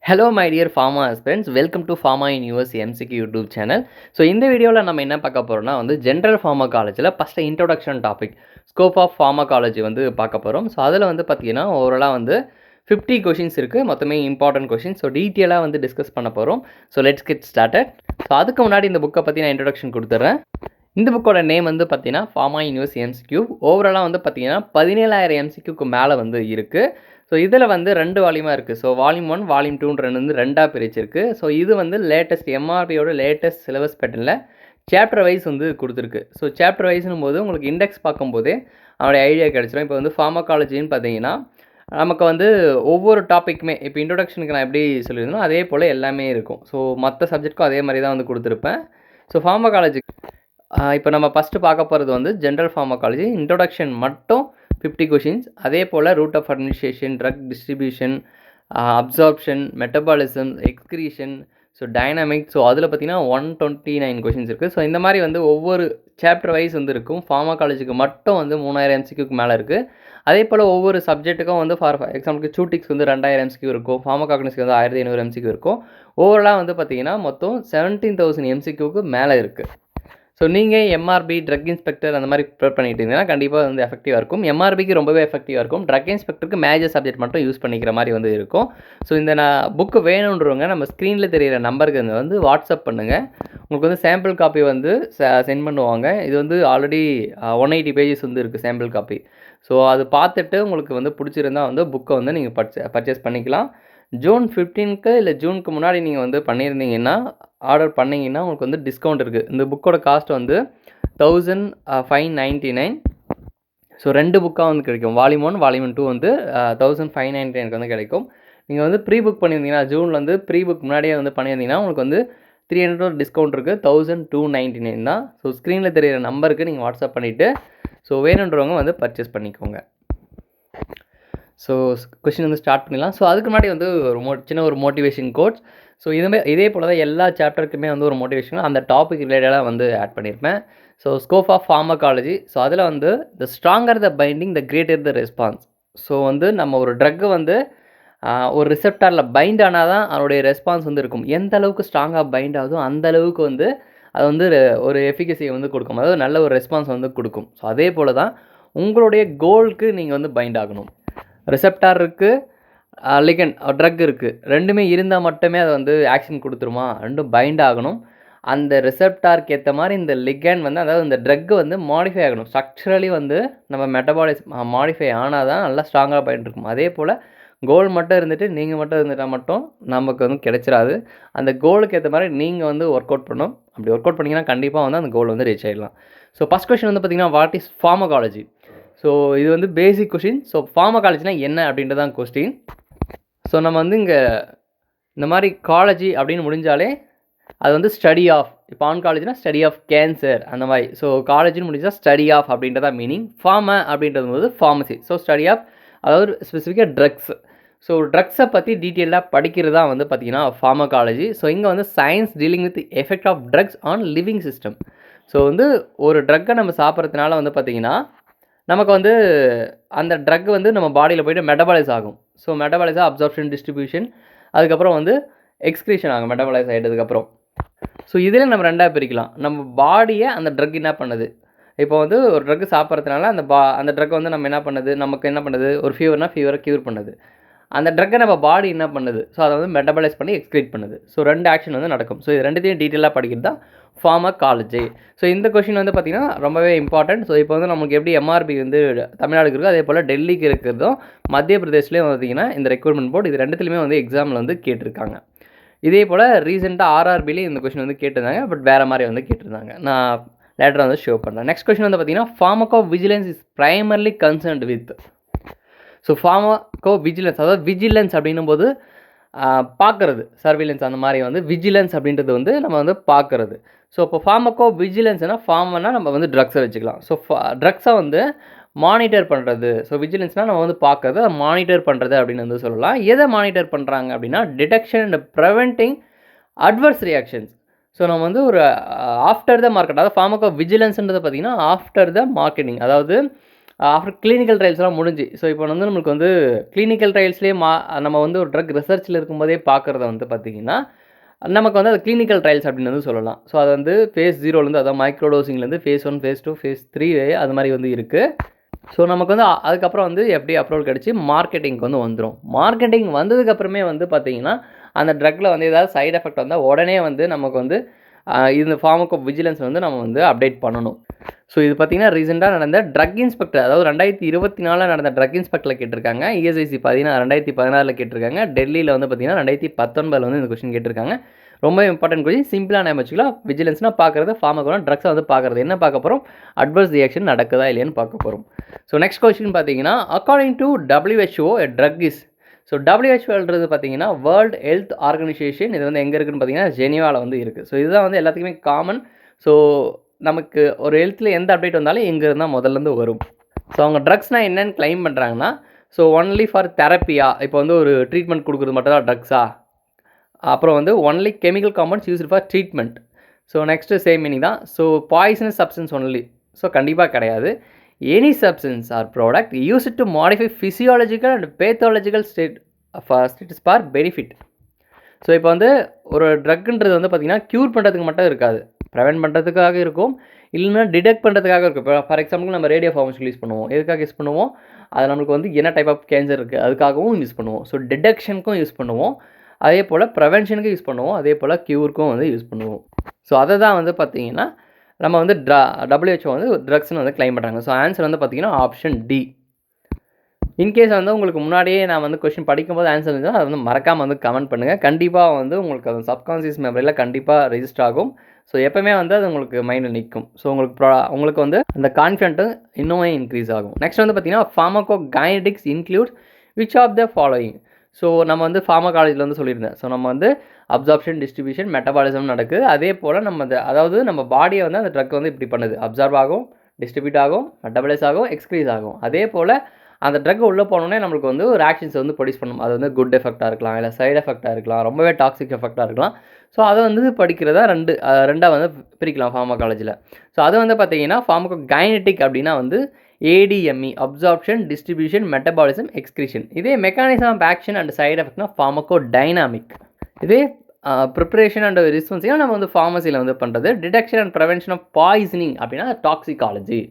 Hello my dear pharma aspirants, welcome to Pharma in US MCQ YouTube channel. So இந்த வீடியோவில் நம்ம என்ன பார்க்க போகிறோம்னா ஜென்ரல் ஃபார்மகாலஜியில் first introduction topic scope of pharmacology பார்க்க போகிறோம். ஸோ அதில் பார்த்தீங்கன்னா ஓவராலாக 50 கொஷின்ஸ் இருக்குது, மொத்தமே இம்பார்ட்டன்ட் கொஷின்ஸ். ஸோ டீட்டெயிலாக டிஸ்கஸ் பண்ண போகிறோம். So let's get started. So அதுக்கு முன்னாடி இந்த புக்கை பற்றி நான் இன்ட்ரோடக்ஷன் கொடுத்துட்றேன். இந்த புக்கோட நேம் பார்த்தீங்கன்னா ஃபார்மா இன் US MCQ. ஓவராலாக பார்த்தீங்கன்னா 17,000 MCQக்கு மேலே இருக்குது. ஸோ இதில் 2 வால்யூமாக இருக்குது. ஸோ வால்யூம் 1 வால்யூம் 2 ரெண்டாக பிரிச்சிருக்கு. ஸோ இது லேட்டஸ்ட் எம்ஆர்பியோட லேட்டஸ்ட் சிலபஸ் பேட்டர்னில் சாப்டர் வைஸ் கொடுத்துருக்கு. ஸோ சாப்டர் வைஸ்னும் போது உங்களுக்கு இண்டெக்ஸ் பார்க்கும்போதே அவனுடைய ஐடியா கிடச்சிடும். இப்போ ஃபார்மகாலஜின்னு பார்த்தீங்கன்னா நமக்கு ஒவ்வொரு டாப்பிக்குமே இப்போ இன்ட்ரோடக்ஷனுக்கு நான் எப்படி சொல்லியிருந்தோம் அதே போல் எல்லாமே இருக்கும். ஸோ மற்ற சப்ஜெக்ட்க்கும் அதே மாதிரி தான் கொடுத்துருப்பேன். ஸோ ஃபார்மகாலஜி இப்போ நம்ம ஃபஸ்ட்டு பார்க்க போகிறது ஜென்ரல் ஃபார்மகாலஜி இன்ட்ரோடக்ஷன் மட்டும் 50 கொஷின்ஸ். அதே போல் route of administration, drug distribution, absorption, metabolism, excretion, so dynamic. So அதில் பார்த்தீங்கன்னா 129 கொஷின்ஸ் இருக்குது. ஸோ இந்த மாதிரி ஒவ்வொரு சாப்டர் வைஸ் இருக்கும். ஃபார்மகாலஜிக்கு மட்டும் 3000 MCQக்கு மேலே இருக்குது. அதே போல் ஒவ்வொரு சப்ஜெக்ட்டுக்கும் ஃபார் எக்ஸாம்பிளுக்கு சூட்டிக்ஸ் 2000 MCQ இருக்கும், ஃபார்மகாக்னிஸ்க்கு 1500 MCQ இருக்கும். ஓவராலாக பார்த்தீங்கன்னா மொத்தம் 17,000 MCQக்கு மேலே இருக்குது. ஸோ நீங்கள் எம்ஆர்பி, ட்ரக் இன்ஸ்பெக்டர் அந்த மாதிரி ப்ரிப்பேர் பண்ணிட்டு இருந்தீங்கன்னா கண்டிப்பாக எஃபெக்டிவாக இருக்கும். எம்ஆர்பிக்கு ரொம்பவே எஃபெக்டிவாக இருக்கும். ட்ரக் இன்ஸ்பெக்டருக்கு மேஜர் சப்ஜெக்ட் மட்டும் யூஸ் பண்ணிக்கிற மாதிரி இருக்கும். ஸோ இந்த புக்கு வேணுன்றவங்க நம்ம ஸ்க்ரீனில் தெரிகிற நம்பருக்கு வாட்ஸ்அப் பண்ணுங்கள். உங்களுக்கு சாம்பிள் காப்பி சென்ட் பண்ணுவாங்க. இது ஆல்ரெடி 180 பேஜஸ் இருக்குது சாம்பிள் காப்பி. ஸோ அது பார்த்துட்டு உங்களுக்கு பிடிச்சிருந்தால் புக்கை நீங்கள் பர்ச்சேஸ் பண்ணிக்கலாம். ஜூன் 15க்கு இல்லை ஜூனுக்கு முன்னாடி நீங்கள் பண்ணியிருந்தீங்கன்னா ஆர்டர் பண்ணிங்கன்னா உங்களுக்கு டிஸ்கவுண்ட் இருக்குது. இந்த புக்கோட காஸ்ட் 1599. ஸோ 2 புக்காக கிடைக்கும். வால்யூம் 1 வால்யூம் 2 1599 கிடைக்கும். நீங்கள் ப்ரீ புக் பண்ணியிருந்தீங்கன்னா ஜூனில் ப்ரீ புக் முன்னாடியே பண்ணியிருந்தீங்கன்னா உங்களுக்கு 300 டிஸ்கவுண்ட் இருக்குது. 1299 தான். ஸோ ஸ்க்ரீனில் தெரிகிற நம்பருக்கு நீங்கள் வாட்ஸ்அப் பண்ணிவிட்டு ஸோ வேணுன்றவங்க பர்ச்சேஸ் பண்ணிக்கோங்க. ஸோ கொஷின் ஸ்டார்ட் பண்ணிடலாம். ஸோ அதுக்கு முன்னாடி ஒரு சின்ன ஒரு மோட்டிவேஷன் கோட்ஸ். ஸோ இதே போல் தான் எல்லா சாப்டருக்குமே ஒரு மோட்டிவேஷன் அந்த டாபிக் ரிலேட்டடாக ஆட் பண்ணியிருப்பேன். So scope of pharmacology. So அதில் the stronger the binding the greater the response. So நம்ம ஒரு ட்ரக்கு ஒரு ரிசெப்டாரில் பைண்ட் ஆனால் தான் அதனுடைய ரெஸ்பான்ஸ் இருக்கும். எந்த அளவுக்கு ஸ்ட்ராங்காக பைண்ட் ஆகுதோ அந்த அளவுக்கு அது ஒரு எஃபிகசியை கொடுக்கும். அதாவது நல்ல ஒரு ரெஸ்பான்ஸ் கொடுக்கும். ஸோ அதே போல் தான் உங்களுடைய கோலுக்கு நீங்கள் பைண்ட் ஆகணும். ரிசெப்டார் இருக்குது, லிகண்ட் ட்ரக் இருக்குது, ரெண்டுமே இருந்தால் மட்டுமே அதை ஆக்ஷன் கொடுத்துருமா? ரெண்டும் பைண்ட் ஆகணும். அந்த ரிசெப்டாருக்கு ஏற்ற மாதிரி இந்த லிகண்ட் அதாவது இந்த ட்ரக்கு மாடிஃபை ஆகணும். ஸ்ட்ரக்சரலி நம்ம மெட்டபாலிஸ் மாடிஃபை ஆனால் தான் நல்லா ஸ்ட்ராங்காக பைண்ட் இருக்கும். அதே போல் கோல் மட்டும் இருந்துட்டு நீங்கள் மட்டும் இருந்துட்டால் மட்டும் நமக்கு கிடைச்சிடாது. அந்த கோலுக்கு ஏற்ற மாதிரி நீங்கள் ஒர்க் அவுட் பண்ணணும். அப்படி ஒர்க் அவுட் பண்ணிங்கன்னா கண்டிப்பாக அந்த கோல் ரீச் ஆகிடலாம். ஸோ ஃபஸ்ட் கொஸ்டின் பார்த்திங்கன்னா வாட் இஸ் ஃபார்மகாலஜி? ஸோ இது பேசிக் கொஷின். ஸோ ஃபார்மகாலஜினா என்ன அப்படின்றது தான் கொஸ்டின். ஸோ நம்ம இங்கே இந்த மாதிரி காலேஜி அப்படின்னு முடிஞ்சாலே அது ஸ்டடி ஆஃப். இப்போ ஆன்காலஜினா ஸ்டடி ஆஃப் கேன்சர் அந்த மாதிரி. ஸோ காலேஜின்னு முடிஞ்சால் ஸ்டடி ஆஃப் அப்படின்றதா மீனிங். ஃபார்மா அப்படின்றது ஃபார்மசி. ஸோ ஸ்டடி ஆஃப் அதாவது ஸ்பெசிஃபிக்காக ட்ரக்ஸ். ஸோ ட்ரக்ஸை பற்றி டீட்டெயிலாக படிக்கிறது தான் பார்த்திங்கன்னா ஃபார்மகாலஜி. ஸோ இங்கே science dealing with effect of drugs on living system. So ஒரு ட்ரக்கை நம்ம சாப்பிட்றதுனால பார்த்திங்கன்னா நமக்கு அந்த ட்ரக் நம்ம பாடியில் போய்ட்டு மெட்டபாலைஸ் ஆகும். ஸோ மெட்டபாலைஸாக அப்சார்ப்ஷன், டிஸ்ட்ரிபியூஷன், அதுக்கப்புறம் எக்ஸ்க்ரீஷன் ஆகும் மெட்டபாலைஸ் ஆகிட்டதுக்கப்புறம். ஸோ இதில் நம்ம ரெண்டாக பிரிக்கலாம். நம்ம பாடியை அந்த ட்ரக் என்ன பண்ணுது? இப்போ ஒரு ட்ரக் சாப்பிட்றதுனால அந்த ட்ரக் நம்ம என்ன பண்ணுது? நமக்கு என்ன பண்ணுது? ஒரு ஃபீவரை க்யூர் பண்ணுது. அந்த ட்ரக்கை நம்ம பாடி என்ன பண்ணுது? ஸோ அதை மெட்டபாலைஸ் பண்ணி எக்ஸ்க்ரீட் பண்ணுது. ஸோ 2 ஆக்ஷன் நடக்கும். ஸோ இது ரெண்டுத்தையும் டீட்டெயிலாக படிக்கிறது தான் ஃபார்மகாலஜி. ஸோ இந்த கொஷின் பார்த்திங்கன்னா ரொம்பவே இம்பார்ட்டன்ட். ஸோ இப்போ நமக்கு எப்படி எம்ஆர்பி தமிழ்நாடுக்கு இருக்குது, அதே போல் டெல்லிக்கு இருக்கிறதும் மத்திய பிரதேஷ்லேயும் பார்த்திங்கன்னா இந்த ரெக்ரூட்மெண்ட் போர்டு இது ரெண்டுத்துலையுமே எக்ஸாமில் கேட்டிருக்காங்க. இதே போல் ரீசெண்டாக ஆர்ஆர்பிலையும் இந்த கொஷின் கேட்டிருந்தாங்க. பட் வேறு மாதிரி கேட்டிருந்தாங்க. நான் லேட்டராக ஷோ பண்ணுறேன். நெக்ஸ்ட் கொஷின் பார்த்திங்கன்னா pharmaco vigilance is primarily concerned with. So pharmaco vigilance அதாவது விஜிலன்ஸ் அப்படின்னும் போது பார்க்குறது, சர்வீலன்ஸ் அந்த மாதிரி விஜிலன்ஸ் அப்படின்றது நம்ம பார்க்குறது. ஸோ இப்போ ஃபார்மகோ விஜிலன்ஸ்னால் ஃபார்ம்னா நம்ம ட்ரக்ஸை வச்சுக்கலாம். ஸோ ட்ரக்ஸை மானிட்டர் பண்ணுறது. ஸோ விஜிலன்ஸ்னால் நம்ம பார்க்குறது, அதை மானிட்டர் பண்ணுறது அப்படின்னு சொல்லலாம். எதை மானிட்டர் பண்ணுறாங்க அப்படின்னா detection and preventing adverse reactions. So நம்ம ஒரு ஆஃப்டர் த மார்க்கெட், அதாவது ஃபார்மகோ விஜிலன்ஸ்ன்றது பார்த்திங்கன்னா ஆஃப்டர் த மார்க்கெட்டிங். அதாவது ஆஃப்டர் கிளினிக்கல் ட்ரையல்ஸ்லாம் முடிஞ்சு. ஸோ இப்போ வந்து நம்மளுக்கு வந்து கிளினிக்கல் ட்ரையல்ஸ்லேயே நம்ம வந்து ஒரு ட்ரக் ரிசர்ச்சில் இருக்கும்போதே பார்க்குறத வந்து பார்த்திங்கன்னா, நமக்கு வந்து அது கிளினிக்கல் ட்ரையல்ஸ் அப்படின்னு வந்து சொல்லலாம். ஸோ அது வந்து ஃபேஸ் 0லேருந்து அதாவது மைக்ரோ டோசிங்லேருந்து ஃபேஸ் 1, ஃபேஸ் 2, ஃபேஸ் 3 அது மாதிரி வந்து இருக்குது. ஸோ நமக்கு வந்து அதுக்கப்புறம் வந்து எப்படி அப்ரூவல் கிடச்சி மார்க்கெட்டிங்க்கு வந்து வந்துடும். மார்க்கெட்டிங் வந்ததுக்கப்புறமே வந்து பார்த்திங்கன்னா, அந்த ட்ரக்கில் வந்து ஏதாவது சைடு எஃபெக்ட் வந்தால் உடனே வந்து நமக்கு வந்து இந்த ஃபார்மகோ விஜிலன்ஸ் வந்து நம்ம வந்து அப்டேட் பண்ணணும். ஸோ இது பார்த்திங்கன்னா ரீசெண்டாக நடந்த ட்ரக் இன்ஸ்பெக்டர், அதாவது 2024 நடந்த ட்ரக் இன்ஸ்பெக்டரில் கேட்டிருக்காங்க. இஎஸ்ஐசி 2016 கேட்டிருக்காங்க. டெல்லியில் வந்து பார்த்திங்கன்னா 2019 வந்து இந்த கொஸ்டின் கேட்டிருக்காங்க. ரொம்ப இம்பார்ட்டன்ட் கொஸ்டின். சிம்பிளாக ஞாபகம் வச்சுக்கலாம். விஜிலன்ஸ்னால் பார்க்குறது, ஃபார்மகோனா ட்ரக்ஸை வந்து பார்க்குறது. என்ன பார்க்க போகிறோம்? அட்வர்ஸ் ரியாக்ஷன் நடக்குதா இல்லையான்னு பார்க்க போகிறோம். ஸோ நெக்ஸ்ட் கொஸ்டின் பார்த்தீங்கன்னா, according to WHO a drug is. So WHOன்றது பார்த்தீங்கன்னா வேர்ல்டு ஹெல்த் ஆர்கனைசேஷன். இது வந்து எங்கே இருக்குதுன்னு பார்த்தீங்கன்னா ஜெனீவாவில் வந்து இருக்குது. ஸோ இதுதான் வந்து எல்லாத்துக்குமே காமன். ஸோ நமக்கு ஒரு ஹெல்த்தில் எந்த அப்டேட் வந்தாலும் எங்கே இருந்தால் முதல்லேருந்து வரும். ஸோ அவங்க ட்ரக்ஸ்னால் என்னென்னு கிளைம் பண்ணுறாங்கன்னா, ஸோ ஒன்லி ஃபார் தெரப்பியா, இப்போ வந்து ஒரு ட்ரீட்மெண்ட் கொடுக்குறது மட்டும் தான் ட்ரக்ஸா, அப்புறம் வந்து only chemical compounds used for treatment. So next same meaning தான். So poisonous substance only. So கண்டிப்பாக கிடையாது. Any substance or product used to modify physiological and pathological status for benefit. So இப்போ வந்து ஒரு ட்ரக்குன்றது வந்து பார்த்திங்கன்னா க்யூர் பண்ணுறதுக்கு மட்டும் இருக்காது, ப்ரிவென்ட் பண்ணுறதுக்காக இருக்கும், இல்லைன்னா டிடெக்ட் பண்ணுறதுக்காக இருக்கும். இப்போ ஃபார் எக்ஸாம்பிள் நம்ம ரேடியோ ஃபார்மசில் யூஸ் பண்ணுவோம். எதுக்காக யூஸ் பண்ணுவோம்? அது நம்மளுக்கு வந்து என்ன டைப் ஆஃப் கேன்சர் இருக்குது அதுக்காகவும் யூஸ் பண்ணுவோம். ஸோ டிடெக்ஷனுக்கும் யூஸ் பண்ணுவோம், அதே போல் ப்ரிவென்ஷனுக்கும் யூஸ் பண்ணுவோம், அதே போல் க்யூருக்கும் வந்து யூஸ் பண்ணுவோம். ஸோ அதை தான் வந்து பார்த்திங்கன்னா நம்ம வந்து WHO வந்து ட்ரக்ஸ்னு வந்து கிளைம் பண்ணுறாங்க. ஸோ ஆன்சர் வந்து பார்த்திங்கன்னா ஆப்ஷன் டி. இன்கேஸ் வந்து உங்களுக்கு முன்னாடியே நான் வந்து கொஸ்டின் படிக்கும்போது ஆன்சர் இருந்துச்சுன்னா அதை வந்து மறக்காமல் வந்து கமெண்ட் பண்ணுங்கள். கண்டிப்பாக வந்து உங்களுக்கு அது சப்கான்ஷியஸ் மெமரியில் கண்டிப்பாக ரெஜிஸ்டர் ஆகும். ஸோ எப்போவுமே வந்து அது உங்களுக்கு மைண்டில் நிற்கும். ஸோ உங்களுக்கு வந்து அந்த கான்ஃபிடென்ட்டு இன்னுமே இன்க்ரீஸ் ஆகும். நெக்ஸ்ட் வந்து பார்த்திங்கன்னா pharmacokinetics include which of the following. So நம்ம வந்து ஃபார்மகாலஜியில் வந்து சொல்லியிருந்தேன். ஸோ நம்ம வந்து அப்சார்ப்ஷன், டிஸ்ட்ரிபியூஷன், மெட்டபாலிசம் நடக்குது. அதே போல் அதாவது நம்ம பாடியை வந்து அந்த ட்ரக் வந்து இப்படி பண்ணுது. அப்சார்ப் ஆகும், டிஸ்ட்ரிபியூட் ஆகும், மெட்டபாலைஸ் ஆகும், எக்ஸ்க்ரீஸ் ஆகும். அதே போல் அந்த ட்ரக் உள்ளே போனோடனே நம்மளுக்கு வந்து ஒரு ஆக்ஷன்ஸ் வந்து ப்ரொடியூஸ் பண்ணும். அது வந்து குட் எஃபெக்டாக இருக்கலாம், இல்லை சைடு எஃபெக்டாக இருக்கலாம், ரொம்பவே டாக்ஸிக் எஃபெக்டாக இருக்கலாம். ஸோ அதை வந்து படிக்கிறதா ரெண்டாக வந்து பிரிக்கலாம் ஃபார்மகாலஜியில். ஸோ அது வந்து பார்த்திங்கன்னா ஃபார்மகோகைனடிக் அப்படின்னா வந்து ADME absorption, distribution, metabolism, excretion. இதே mechanism of action and side எஃபெக்ட்னா ஃபார்மகோடைனாமிக். இதே ப்ரிப்பரேஷன் அண்ட் ரெஸ்பான்ஸிங்காக நம்ம வந்து ஃபார்மசியில் வந்து பண்ணுறது. Detection and prevention of poisoning அப்படின்னா டாக்ஸிகாலஜி.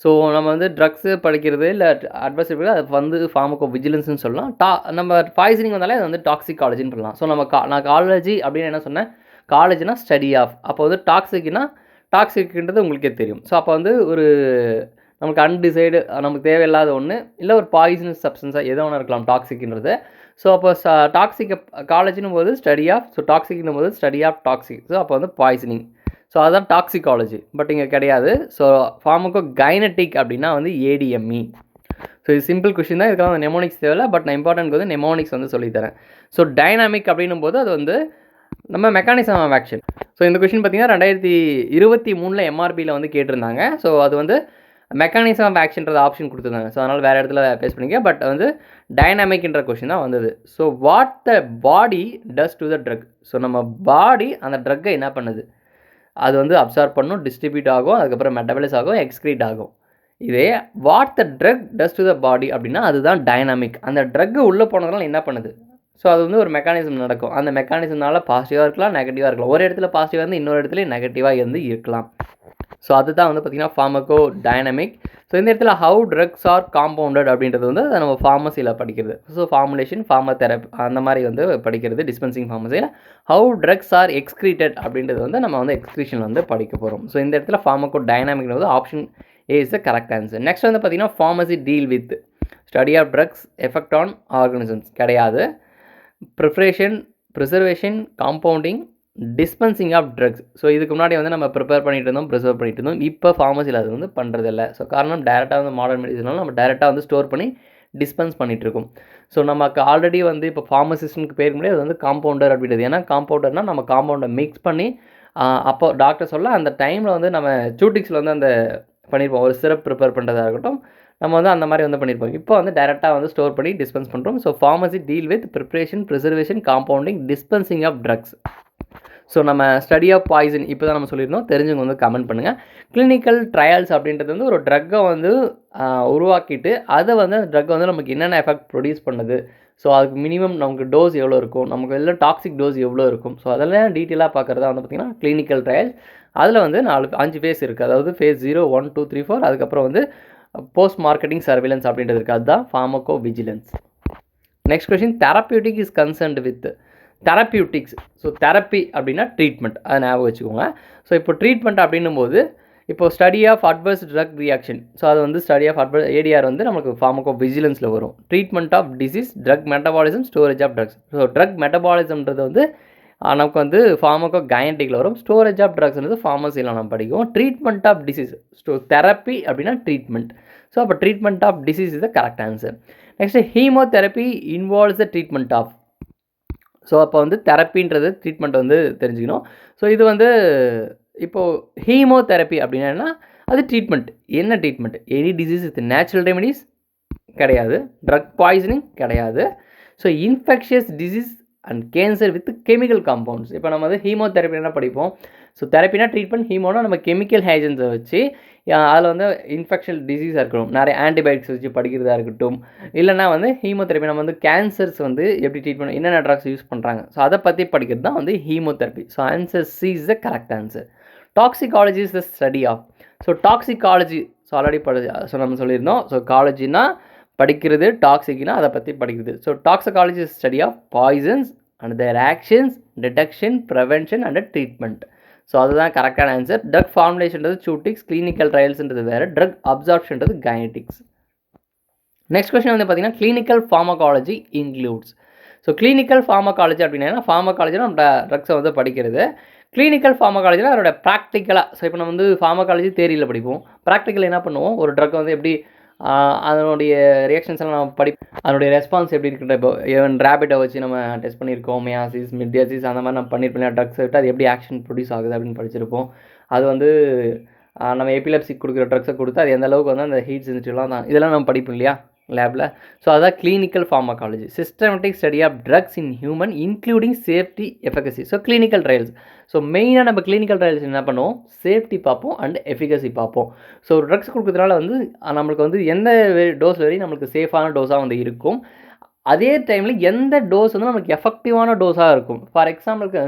ஸோ நம்ம வந்து ட்ரக்ஸு படிக்கிறது இல்லை அட்வைஸ் அது வந்து ஃபார்மகோ விஜிலன்ஸ்னு சொல்லலாம். நம்ம பாய்சனிங் வந்தாலே அது வந்து டாக்ஸிகாலஜின்னு சொல்லலாம். ஸோ நான் காலேஜி அப்படின்னு என்ன சொன்னேன்? காலேஜ்னா ஸ்டடி ஆஃப். அப்போ வந்து டாக்ஸிக்ன்றது உங்களுக்கே தெரியும். ஸோ அப்போ வந்து ஒரு நமக்கு அன்டிசைடு, நமக்கு தேவையில்லாத ஒன்று, இல்லை ஒரு பாய்சனஸ் சப்ஸ்டன்ஸாக எதோ ஒன்று இருக்கலாம் டாக்ஸிக்ன்றது. ஸோ அப்போ டாக்ஸிக் காலேஜினும் போது ஸ்டடி ஆஃப், ஸோ டாக்ஸிக்னும் போது ஸ்டடி ஆஃப் டாக்ஸிக். ஸோ அப்போ வந்து பாய்சனிங். ஸோ அதுதான் டாக்ஸிகாலஜி. பட் இங்கே கிடையாது. ஸோ ஃபார்மகோகைனடிக் அப்படின்னா வந்து ADME. ஸோ இது சிம்பிள் கொஷின் தான். இதுக்காக நெமோனிக்ஸ் தேவையில்லை. பட் நான் இம்பார்ட்டன்ட் வந்து நெமோனிக்ஸ் வந்து சொல்லித்தரேன். ஸோ டைனாமிக் அப்படின்னும் போது அது வந்து நம்ம மெக்கானிசம் ஆஃப் ஆக்ஷன். ஸோ இந்த கொஷின் பார்த்திங்கன்னா 2023 MRBயில் வந்து கேட்டிருந்தாங்க. ஸோ அது வந்து மெக்கானிசம் ஆஃப் ஆக்ஷன்றது ஆப்ஷன் கொடுத்துருந்தாங்க. ஸோ அதனால் வேறு இடத்துல பேஸ் பண்ணிக்க. பட் வந்து டைனாமிக்ன்ற கொஷின் தான் வந்தது. So what the body does to the drug. So நம்ம பாடி அந்த ட்ரக்கை என்ன பண்ணுது? அது வந்து அப்சார்ப் பண்ணும், டிஸ்ட்ரிபியூட் ஆகும், அதுக்கப்புறம் மெட்டபாலைஸ் ஆகும், எக்ஸ்க்ரீட் ஆகும். இதே what the drug does to the body அப்படின்னா அதுதான் டைனாமிக். அந்த ட்ரக்கு உள்ளே போனதுனால என்ன பண்ணுது? ஸோ அது வந்து ஒரு மெக்கானிசம் நடக்கும். அந்த மெக்கானிசம்னால பாசிட்டிவாக இருக்கலாம், நெகட்டிவாக இருக்கலாம். ஒரு இடத்துல பாசிட்டிவாக இருந்து இன்னொரு இடத்துல நெகட்டிவாக இருந்து இருக்கலாம். ஸோ அதுதான் வந்து பார்த்திங்கன்னா ஃபார்மகோடைனமிக். ஸோ இந்த இடத்துல ஹவு ட்ரக்ஸ் ஆர் காம்பவுண்டட் அப்படின்றது வந்து அதை நம்ம ஃபார்மசியில் படிக்கிறது. ஸோ ஃபார்முலேஷன், ஃபார்மதெரப்பி அந்த மாதிரி வந்து படிக்கிறது dispensing ஃபார்மசியில். How drugs R excreted அப்படின்றது வந்து நம்ம வந்து எக்ஸ்க்ரீஷன் வந்து படிக்க போகிறோம். ஸோ இந்த இடத்துல ஃபார்மகோடைனாமிக் வந்து option A is the correct answer. Next வந்து பார்த்திங்கன்னா pharmacy deal with study of drugs effect on organisms கிடையாது. Preparation, preservation, compounding, dispensing of drugs. So இதுக்கு முன்னாடி வந்து நம்ம ப்ரிப்பேர் பண்ணிட்டு இருந்தோம், ப்ரிசர்வ் பண்ணிட்டு இருந்தோம். இப்போ ஃபார்மசியில் அது வந்து பண்ணுறதில்ல. ஸோ காரணம் டேரெக்டாக வந்து மாடர்ன் மெடிசனால நம்ம டேரெக்டாக வந்து ஸ்டோர் பண்ணி டிஸ்பென்ஸ் பண்ணிகிட்ருக்கோம். ஸோ நமக்கு ஆல்ரெடி வந்து இப்போ ஃபார்மசிஸ்ட்டுக்கு பேருக்கு முடியாது, அது வந்து காம்பவுண்டர் அப்படின்றது. ஏன்னா காம்பவுண்டர்னால் நம்ம காம்பவுண்டை மிக்ஸ் பண்ணி அப்போ டாக்டர் சொல்ல அந்த டைமில் வந்து நம்ம சூட்டிக்ஸில் வந்து அந்த பண்ணியிருப்போம். ஒரு சிரப் ப்ரிப்பேர் பண்ணுறதா இருக்கட்டும், நம்ம வந்து அந்த மாதிரி வந்து பண்ணியிருப்போம். இப்போ வந்து டேரெக்டாக வந்து ஸ்டோர் பண்ணி டிஸ்பென்ஸ் பண்ணுறோம். So pharmacy deal with preparation, preservation, compounding, dispensing of drugs. So நம்ம ஸ்டடி ஆஃப் பாய்சன் இப்போ தான் நம்ம சொல்லியிருந்தோம், தெரிஞ்சவங்க வந்து கமெண்ட் பண்ணுங்கள். கிளினிக்கல் ட்ரையல்ஸ் அப்படின்றது வந்து ஒரு ட்ரக்கை வந்து உருவாக்கிட்டு அதை வந்து அந்த ட்ரக் வந்து நமக்கு என்னென்ன எஃபெக்ட் ப்ரொடியூஸ் பண்ணுது, ஸோ அதுக்கு மினிமம் நமக்கு டோஸ் எவ்வளோ இருக்கும், நமக்கு எல்லாம் டாக்ஸிக் டோஸ் எவ்வளோ இருக்கும், ஸோ அதெல்லாம் டீட்டெயிலாக பார்க்குறதா வந்து பார்த்திங்கன்னா கிளினிக்கல் ட்ரையல்ஸ். அதில் வந்து 5 ஃபேஸ் இருக்குது. அதாவது ஃபேஸ் 0, 1, 2, 3, 4. அதுக்கப்புறம் வந்து போஸ்ட் மார்க்கெட்டிங் சர்வேலன்ஸ் அப்படின்றது இருக்குது. அதுதான் pharmacovigilance. Next question, therapeutic is concerned with therapeutics. So therapy அப்படின்னா ட்ரீட்மெண்ட், அதை ஞாபகம் வச்சுக்கோங்க. ஸோ இப்போ ட்ரீட்மெண்ட் அப்படின்னும் போது இப்போ study of adverse drug reaction, so அது வந்து ஸ்டடி ஆஃப் அட்வர்ஸ் ஏடிஆர் வந்து நமக்கு ஃபார்மகோ விஜிலன்ஸில் வரும். Treatment of disease, drug metabolism, storage of drugs. So drug மெட்டபாலிசம்ன்றது வந்து நமக்கு வந்து ஃபார்மகோ கைனடிக்கில் வரும். ஸ்டோரேஜ் ஆஃப் ட்ரக்ஸ்ன்றது ஃபார்மசியில் நம்ம படிக்கும். ட்ரீட்மெண்ட் ஆஃப் டிசீஸ், தெரப்பி அப்படின்னா ட்ரீட்மெண்ட். ஸோ அப்போ treatment of disease is the correct answer. Next, chemotherapy involves the treatment of. So அப்போ வந்து தெரப்பின்றது ட்ரீட்மெண்ட் வந்து தெரிஞ்சுக்கணும். ஸோ இது வந்து இப்போது ஹீமோதெரப்பி அப்படின்னா அது ட்ரீட்மெண்ட். என்ன treatment? Any disease with natural remedies கிடையாது, ட்ரக் பாய்சனிங் கிடையாது. So infectious disease and cancer with chemical compounds. இப்போ நம்ம வந்து ஹீமோதெரப்பி என்ன படிப்போம்? ஸோ தெரப்பினா ட்ரீட்மெண்ட், ஹீமோனா நம்ம கெமிக்கல் ஏஜென்ட்ஸை வச்சு அதில் வந்து இன்ஃபெக்ஷன் டிசீஸாக இருக்கணும், நிறைய ஆன்டிபயோட்டிக்ஸ் வச்சு படிக்கிறதா இருக்கட்டும், இல்லைனா வந்து ஹீமோதெரப்பி நம்ம வந்து கேன்சர்ஸ் வந்து எப்படி ட்ரீட்மெண்ட், என்னென்ன ட்ரக்ஸ் யூஸ் பண்ணுறாங்க, ஸோ அதை பற்றி படிக்கிறது தான் வந்து chemotherapy. So answer C is the correct answer. Toxicology is the study of. So toxicology, so already நம்ம சொல்லியிருந்தோம். ஸோ காலஜினா படிக்கிறது, டாக்ஸிக்னா அதை பற்றி படிக்கிறது. So toxicology is study of poisons and their actions, detection, prevention and treatment. So அதுதான் கரெக்டான ஆன்சர். ட்ரக் ஃபார்முலேஷன்றது சூட்டிக்ஸ், கிளினிக்கல் ட்ரையல்ஸ்ன்றது வேறு, ட்ரக் அப்சார்ப்ஷன்றது கைனடிக்ஸ். நெக்ஸ்ட் கொஸ்டின் வந்து பார்த்தீங்கன்னா clinical pharmacology includes. So clinical pharmacology அப்படின்னா ஃபார்மகாலஜினா நம்ம ட்ரக்ஸை வந்து படிக்கிறது. கிளினிக்கல் ஃபார்மகாலஜினா அதோட ப்ராக்டிக்கலாக. ஸோ இப்போ நம்ம வந்து ஃபார்மகாலஜி தேரியில் படிப்போம், ப்ராக்டிக்கல் என்ன பண்ணுவோம், ஒரு ட்ரக்கை வந்து எப்படி அதனுடைய ரியாக்ஷன்ஸ் எல்லாம் நம்ம அதனுடைய ரெஸ்பான்ஸ் எப்படி இருக்குன்ற, இப்போ ஈவன் ரேபிட்டை வச்சு நம்ம டெஸ்ட் பண்ணியிருக்கோம், மியாசிஸ், மிட்யாசிஸ் அந்த மாதிரி நம்ம பண்ணியிருப்போம். ட்ரக்ஸ் விட்டு அது எப்படி ஆக்ஷன் ப்ரொடியூஸ் ஆகுது அப்படின்னு படிச்சிருப்போம். அது வந்து நம்ம எபிலப்சிக் கொடுக்குற ட்ரக்ஸை கொடுத்து அது எந்த அளவுக்கு வந்து அந்த ஹீட் சென்சிட்டிவ்லாம் தான், இதெல்லாம் நம்ம படிப்போம் இல்லையா லேபில். ஸோ அதான் clinical pharmacology, systematic study of drugs in human including safety, efficacy. So clinical trials. So மெயினாக நம்ம கிளினிக்கல் ட்ரையல்ஸ் என்ன பண்ணுவோம், சேஃப்டி பார்ப்போம் அண்ட் எஃபிகசி பார்ப்போம். ஸோ ட்ரக்ஸ் கொடுக்குறதுனால வந்து நம்மளுக்கு வந்து எந்த டோஸ் வரையும் நம்மளுக்கு சேஃபான டோஸாக வந்து இருக்கும், அதே டைமில் எந்த டோஸ் வந்து நமக்கு எஃபெக்டிவான டோஸாக இருக்கும். ஃபார் எக்ஸாம்பிளுக்கு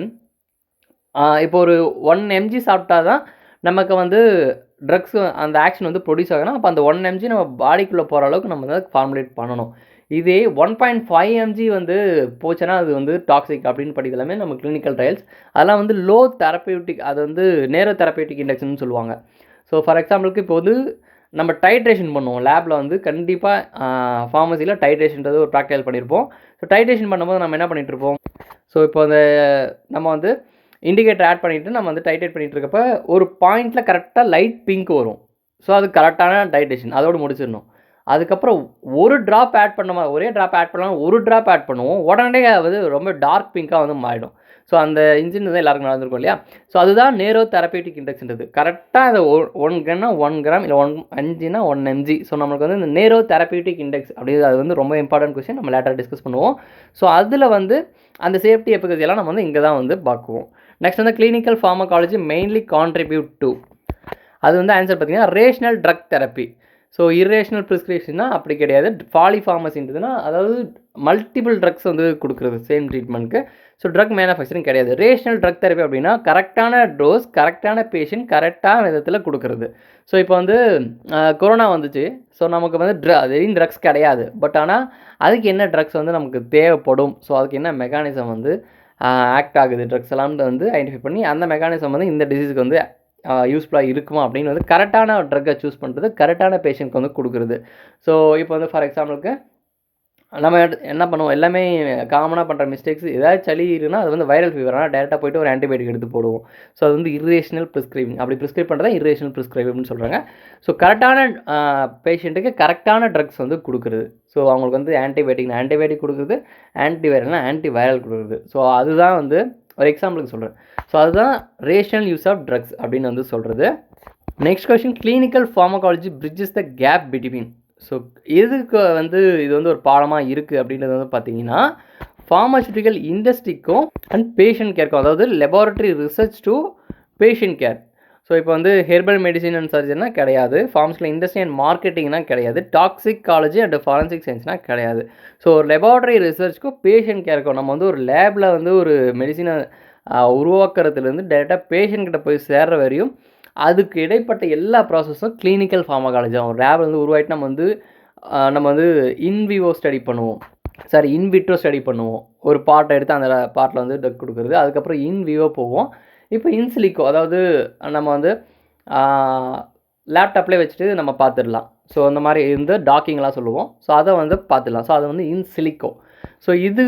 இப்போ ஒரு 1 mg சாப்பிட்டா தான் நமக்கு வந்து ட்ரக்ஸ் அந்த ஆக்ஷன் வந்து ப்ரொடியூஸ் ஆகணும். அப்போ அந்த 1 mg நம்ம பாடிக்குள்ளே போகிற அளவுக்கு நம்ம வந்து ஃபார்முலேட் பண்ணணும். இதே 1.5 mg வந்து போச்சுன்னா அது வந்து டாக்ஸிக் அப்படின்னு படிக்கிறது எல்லாமே நம்ம கிளினிக்கல் ட்ரையல்ஸ். அதெல்லாம் வந்து லோ தெரப்பியூட்டிக், அது வந்து நேரோ தெரப்பியூட்டிக் இண்டெக்ஸ்னு சொல்லுவாங்க. ஸோ ஃபார் எக்ஸாம்பிளுக்கு இப்போ வந்து நம்ம டைட்ரேஷன் பண்ணுவோம் லேபில் வந்து, கண்டிப்பாக ஃபார்மசியில் டைட்ரேஷன்றது ஒரு ப்ராக்டிகல் பண்ணியிருப்போம். ஸோ டைட்ரேஷன் பண்ணும்போது நம்ம என்ன பண்ணிகிட்ருப்போம், ஸோ இப்போ அந்த நம்ம வந்து இண்டிகேட்டர் ஆட் பண்ணிவிட்டு நம்ம வந்து டைட்ரேட் பண்ணிகிட்டு இருக்கப்போ ஒரு பாயிண்டில் கரெக்டாக லைட் பிங்க் வரும். ஸோ அது கரெக்டான டைட்ரேஷன், அதோடு முடிச்சிடணும். அதுக்கப்புறம் ஒரு ட்ராப் ஆட் பண்ண மாதிரி, ஒரே ட்ராப் ஆட் பண்ணாலும் ஒரு ட்ராப் ஆட் பண்ணுவோம், உடனே வந்து ரொம்ப டார்க் பிங்காக வந்து மாறிடும். ஸோ அந்த இன்ஜின் தான் எல்லாருக்கும் நடந்திருக்கும் இல்லையா. ஸோ அதுதான் நேரோ தெரப்பியூட்டிக் இண்டெக்ஸ்ன்றது. கரெக்டாக அந்த 1 கிராம்னா 1 கிராம், இல்லை 5னா 1 mg. ஸோ நம்மளுக்கு வந்து இந்த நேரோ தெரப்பியூட்டிக் இண்டெக்ஸ் அப்படிங்கிறது அது வந்து ரொம்ப இம்பார்ட்டன்ட் கொஸ்டின், நம்ம லேட்டராக டிஸ்கஸ் பண்ணுவோம். ஸோ அதில் வந்து அந்த சேஃப்டி எஃபிகசியெல்லாம் நம்ம வந்து இங்கே தான் வந்து பார்க்குவோம். நெக்ஸ்ட் வந்து clinical pharmacology mainly contribute to, அது வந்து ஆன்சர் பார்த்தீங்கன்னா rational drug therapy. So irrational ப்ரிஸ்கிரிப்ஷன்னா அப்படி கிடையாது. பாலிஃபார்மசின்றதுனா அதாவது மல்டிபிள் ட்ரக்ஸ் வந்து கொடுக்குறது சேம் ட்ரீட்மெண்ட்டுக்கு. ஸோ ட்ரக் மேனுஃபேக்சரிங் கிடையாது. ரேஷனல் ட்ரக் தெரப்பி அப்படின்னா கரெக்டான டோஸ், கரெக்டான பேஷண்ட், கரெக்டான விதத்தில் கொடுக்குறது. ஸோ இப்போ வந்து கொரோனா வந்துச்சு, ஸோ நமக்கு வந்து வெறும் ட்ரக்ஸ் கிடையாது, பட் ஆனால் அதுக்கு என்ன ட்ரக்ஸ் வந்து நமக்கு தேவைப்படும், ஸோ அதுக்கு என்ன மெக்கானிசம் வந்து ஆக்ட் ஆகுது, ட்ரக்ஸ் எல்லாம் வந்து ஐடென்டிஃபை பண்ணி அந்த மெக்கானிசம் வந்து இந்த டிசீஸுக்கு வந்து யூஸ்ஃபுல்லாக இருக்குமா அப்படின்னு வந்து கரெக்டான ட்ரக்கை சூஸ் பண்ணுறது, கரெக்டான பேஷண்ட்க்கு வந்து கொடுக்குறது. ஸோ இப்போ வந்து ஃபார் எக்ஸாம்பிளுக்கு நம்ம என்ன பண்ணுவோம், எல்லாமே காமனாக பண்ணுற மிஸ்டேக்ஸ், ஏதாவது சளி இருக்குன்னா அது வந்து வைரல் ஃபீவர்னால் டேரெக்டாக போய்ட்டு ஒரு ஆன்டிபயோட்டிக் எடுத்து போடுவோம். ஸோ அது வந்து இரேஷனல் ப்ரிஸ்கிரைபிங், அப்படி ப்ரிஸ்கிரைப் பண்ணுறதா இரேஷனல் ப்ரிஸ்கிரைப்னு சொல்கிறாங்க. ஸோ கரெக்டான பேஷண்ட்டுக்கு கரெக்டான ட்ரக்ஸ் வந்து கொடுக்குறது. ஸோ அவங்களுக்கு வந்து ஆன்டிபயோட்டிக் கொடுக்குறது, ஆன்டிவைரல்னா ஆன்டிவைரல் கொடுக்குறது. ஸோ அதுதான் வந்து ஒரு எக்ஸாம்பிளுக்கு சொல்கிறேன். ஸோ அதுதான் ரேஷனல் யூஸ் ஆஃப் ட்ரக்ஸ் அப்படின்னு வந்து சொல்கிறது. Next question, clinical pharmacology bridges the gap between. So எதுக்கு வந்து இது வந்து ஒரு பாடமாக இருக்குது அப்படின்றது வந்து பார்த்தீங்கன்னா, ஃபார்மாசூட்டிக்கல் இண்டஸ்ட்ரிக்கும் அண்ட் பேஷண்ட் கேருக்கும், அதாவது laboratory research to patient care. So இப்போ வந்து ஹெர்பல் மெடிசின் அண்ட் சர்ஜரினா கிடையாது, ஃபார்மசிக்கல் இண்டஸ்ட்ரி அண்ட் மார்க்கெட்டிங்னா கிடையாது, டாக்ஸிகாலஜி அண்ட் ஃபாரன்சிக் சயின்ஸ்னால் கிடையாது. ஸோ லெபார்ட்டரி ரிசர்ச்சுக்கும் பேஷண்ட் கேருக்கும் நம்ம வந்து ஒரு லேபில் வந்து ஒரு மெடிசினை உருவாக்குறதுலேருந்து டேரெக்டாக பேஷண்ட்கிட்ட போய் சேர்ற வரையும் அதுக்கு இடைப்பட்ட எல்லா ப்ராசஸும் கிளினிக்கல் ஃபார்மகாலஜி தான். ஒரு லேபில் வந்து உருவாயிட்டு நம்ம வந்து இன்விவோ ஸ்டடி பண்ணுவோம், சாரி இன்விட்ரோ ஸ்டடி பண்ணுவோம். ஒரு பார்ட்டை எடுத்து அந்த பார்ட்டில் வந்து ட்ரக் கொடுக்குறது, அதுக்கப்புறம் இன்விவோ போவோம். இப்போ இன்சிலிக்கோ, அதாவது நம்ம வந்து லேப்டாப்லேயே வச்சுட்டு நம்ம பார்த்துடலாம். ஸோ அந்த மாதிரி இருந்து டாக்கிங்லாம் சொல்லுவோம். ஸோ அதை வந்து பார்த்துடலாம். ஸோ அது வந்து இன்சிலிக்கோ. ஸோ இது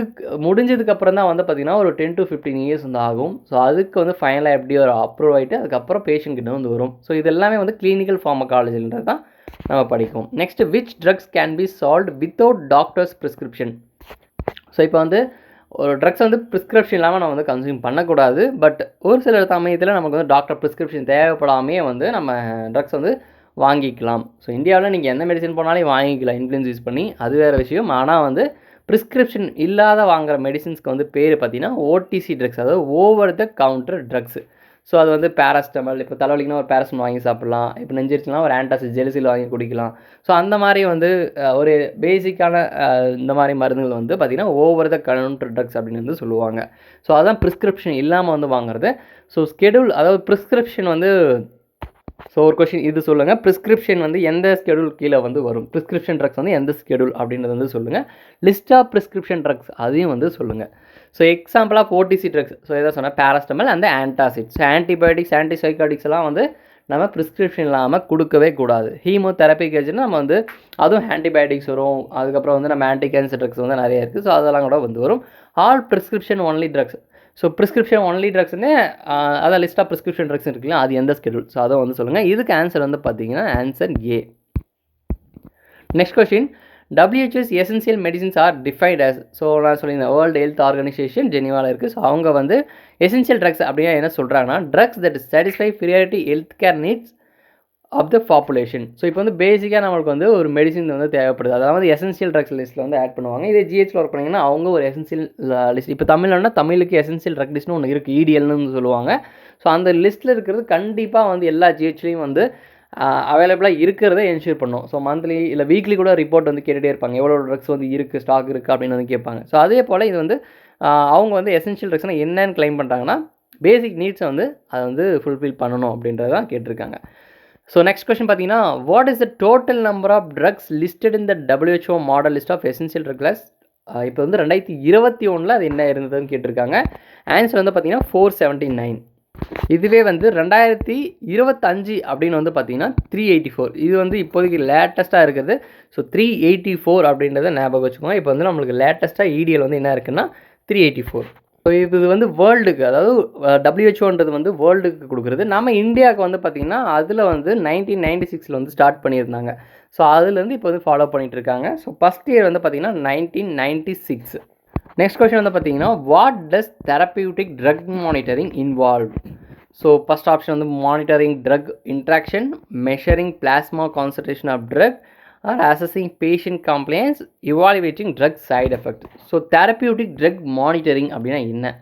முடிஞ்சதுக்கப்புறம் தான் வந்து பார்த்திங்கன்னா ஒரு 10 to 15 இயர்ஸ் வந்து ஆகும். ஸோ அதுக்கு வந்து ஃபைனலாக எப்படி ஒரு அப்ரூவ் ஆகிட்டு அதுக்கப்புறம் பேஷண்ட் கிட்ட வந்து வரும். ஸோ இது எல்லாமே வந்து கிளினிக்கல் ஃபார்மகாலஜின்றது தான் நம்ம படிக்கும். Next, which drugs can be solved without doctor's prescription. So இப்போ வந்து ஒரு ட்ரக்ஸ் வந்து ப்ரிஸ்கிரிப்ஷன் இல்லாமல் நம்ம வந்து கன்சியூம் பண்ணக்கூடாது. பட் ஒரு சில சமயத்தில் நமக்கு வந்து டாக்டர் ப்ரிஸ்கிரிப்ஷன் தேவைப்படாமையே வந்து நம்ம ட்ரக்ஸ் வந்து வாங்கிக்கலாம். ஸோ இந்தியாவில் நீங்கள் எந்த மெடிசன் போனாலும் வாங்கிக்கலாம் இன்ஃப்ளூயன்ஸ் யூஸ் பண்ணி, அது வேறு விஷயம். ஆனால் வந்து ப்ரிஸ்கிரிப்ஷன் இல்லாத வாங்குகிற மெடிசின்ஸ்க்கு வந்து பேர் பார்த்திங்கன்னா ஓடிசி ட்ரக்ஸ், அதாவது over the counter drugs. So அது வந்து பேராஸ்டமல், இப்போ தலைவலிக்குனா ஒரு பேராஸ்டமல் வாங்கி சாப்பிட்லாம், இப்போ நெஞ்சிருச்சுனா ஒரு ஆன்டாசிட் ஜெலிசில் வாங்கி குடிக்கலாம். ஸோ அந்த மாதிரி வந்து ஒரு பேசிக்கான இந்த மாதிரி மருந்துகள் வந்து பார்த்திங்கன்னா ஓவர் த கவுண்டர் ட்ரக்ஸ் அப்படின்னு வந்து சொல்லுவாங்க. ஸோ அதான் ப்ரிஸ்கிரிப்ஷன் இல்லாமல் வந்து வாங்குறது. ஸோ ஸ்கெடியூல், அதாவது ப்ரிஸ்கிரிப்ஷன் வந்து, ஸோ ஒரு கொஷின் இது சொல்லுங்கள், ப்ரிஸ்கிரிப்ஷன் வந்து எந்த ஸ்கெடியூல் கீழே வந்து வரும், ப்ரிஸ்கிரிப்ஷன் ட்ரக்ஸ் வந்து எந்த ஸ்கெடியூல் அப்படின்றது வந்து சொல்லுங்கள். லிஸ்ட் ஆஃப் ப்ரிஸ்கிரிப்ஷன் ட்ரக்ஸ் அதையும் வந்து சொல்லுங்கள். So example of OTC drugs, so எதை சொன்னால் பேராஸ்டமல் அந்த ஆன்டாசிட். ஸோ ஆன்டிபயோட்டிக்ஸ், ஆன்டிசைக்காட்டிக்ஸ் எல்லாம் வந்து நம்ம ப்ரிஸ்கிரிப்ஷன் இல்லாமல் கொடுக்கவே கூடாது. ஹீமோதெரபிக் ஏஜென்ட் நம்ம வந்து அதுவும் ஆன்டிபயோட்டிக்ஸ் வரும். அதுக்கப்புறம் வந்து நம்ம ஆன்டி கேன்சர் ட்ரக்ஸ் வந்து நிறைய இருக்குது. ஸோ அதெல்லாம் கூட வந்து வரும். All prescription only drugs. So prescription only ட்ரக்ஸ்னு அதான் லிஸ்ட் ஆஃப் ப்ரிஸ்கிரிப்ஷன் ட்ரக்ஸ் இருக்குல்ல, அது எந்த ஸ்கெடியூல். ஸோ அதை வந்து சொல்லுங்கள். இதுக்கு ஆன்சர் வந்து பார்த்தீங்கன்னா answer A. Next question, WHO's essential medicines are defined as. So நான் சொல்லியிருந்தேன் வேர்ல்டு ஹெல்த் ஆர்கனைசேஷன் ஜெனீவாவில் இருக்குது. ஸோ அவங்க வந்து எசென்சியல் ட்ரக்ஸ் அப்படின்னா என்ன சொல்கிறாங்கன்னா, drugs that satisfy priority health care needs of the population. So இப்போ வந்து பேசிக்காக நம்மளுக்கு வந்து ஒரு மெடிசின் வந்து தேவைப்படுது, அதாவது எசென்சியல் ட்ரக்ஸ் லிஸ்ட்டில் வந்து ஆட் பண்ணுவாங்க. இதே ஜிஹெச்சில் ஒர்க் பண்ணிங்கன்னா அவங்க ஒரு எசென்சியல் லிஸ்ட், இப்போ தமிழ்னா தமிழுக்கு எசென்சியல் ட்ரக் லிஸ்ட்னு ஒன்று இருக்குது, EDLன்னு சொல்லுவாங்க. ஸோ அந்த லிஸ்ட்டில் இருக்கிறது கண்டிப்பாக வந்து எல்லா ஜிஹெச்லேயும் வந்து அவைலபிளாக இருக்கிறத என்ஷூர் பண்ணும். ஸோ மந்த்லி இல்லை வீக்லி கூட ரிப்போர்ட் வந்து கேட்டுகிட்டே இருப்பாங்க, எவ்வளோ ட்ரக்ஸ் வந்து இருக்குது, ஸ்டாக் இருக்குது அப்படின்னு வந்து கேட்பாங்க. ஸோ அதே போல் இது வந்து அவங்க வந்து எசென்ஷியல் ட்ரக்ஸ்னால் என்னன்னு கிளைம் பண்ணுறாங்கன்னா, பேசிக் நீட்ஸை வந்து அதை வந்து ஃபுல்ஃபில் பண்ணணும் அப்படின்றதான் கேட்டிருக்காங்க. ஸோ நெக்ஸ்ட் கொஸ்டின் பார்த்தீங்கன்னா, what is the total number of drugs listed in the WHO model list of essential drug class. இப்போ வந்து 2021 அது என்ன இருந்ததுன்னு கேட்டிருக்காங்க. ஆன்சர் வந்து பார்த்தீங்கன்னா 479. இதுவே வந்து 2025 அப்படின்னு வந்து பார்த்தீங்கன்னா 384. இது வந்து இப்போதைக்கு லேட்டஸ்ட்டாக இருக்கிறது. ஸோ 384 அப்படின்றத ஞாபகம் வச்சுக்கோங்க. இப்போ வந்து நம்மளுக்கு லேட்டஸ்ட்டாக EDL வந்து என்ன இருக்குன்னா 384. ஸோ இது வந்து வேர்ல்டுக்கு, அதாவது WHOன்றது வந்து வேர்ல்டுக்கு கொடுக்குறது. நம்ம இந்தியாவுக்கு வந்து பார்த்திங்கன்னா அதில் வந்து 1996 வந்து ஸ்டார்ட் பண்ணியிருந்தாங்க. ஸோ அதுலேருந்து இப்போ வந்து ஃபாலோ பண்ணிகிட்டு இருக்காங்க. ஸோ ஃபஸ்ட் இயர் வந்து பார்த்திங்கன்னா 1996. நெக்ஸ்ட் கொஸ்டின் வந்து பார்த்தீங்கன்னா, what does therapeutic drug monitoring involve. So first option வந்து monitoring drug interaction, measuring plasma concentration of drug, or assessing patient complaints, evaluating drug side effect. So therapeutic drug monitoring அப்படின்னா என்ன?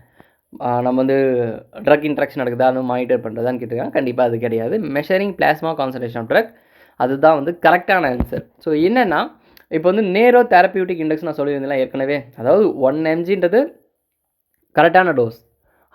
நம்ம வந்து drug interaction நடக்குதா அது monitor பண்ணுறதான்னு கேட்டிருக்காங்க. கண்டிப்பாக அது கிடையாது. Measuring plasma concentration of drug, அதுதான் வந்து கரெக்டான ஆன்சர். ஸோ என்னென்னா, இப்போ வந்து நேரோ தெரப்பியூட்டிக் இண்டெக்ஸ் நான் சொல்லியிருந்தேன் ஏற்கனவே, அதாவது 1 mgன்றது கரெக்டான டோஸ்,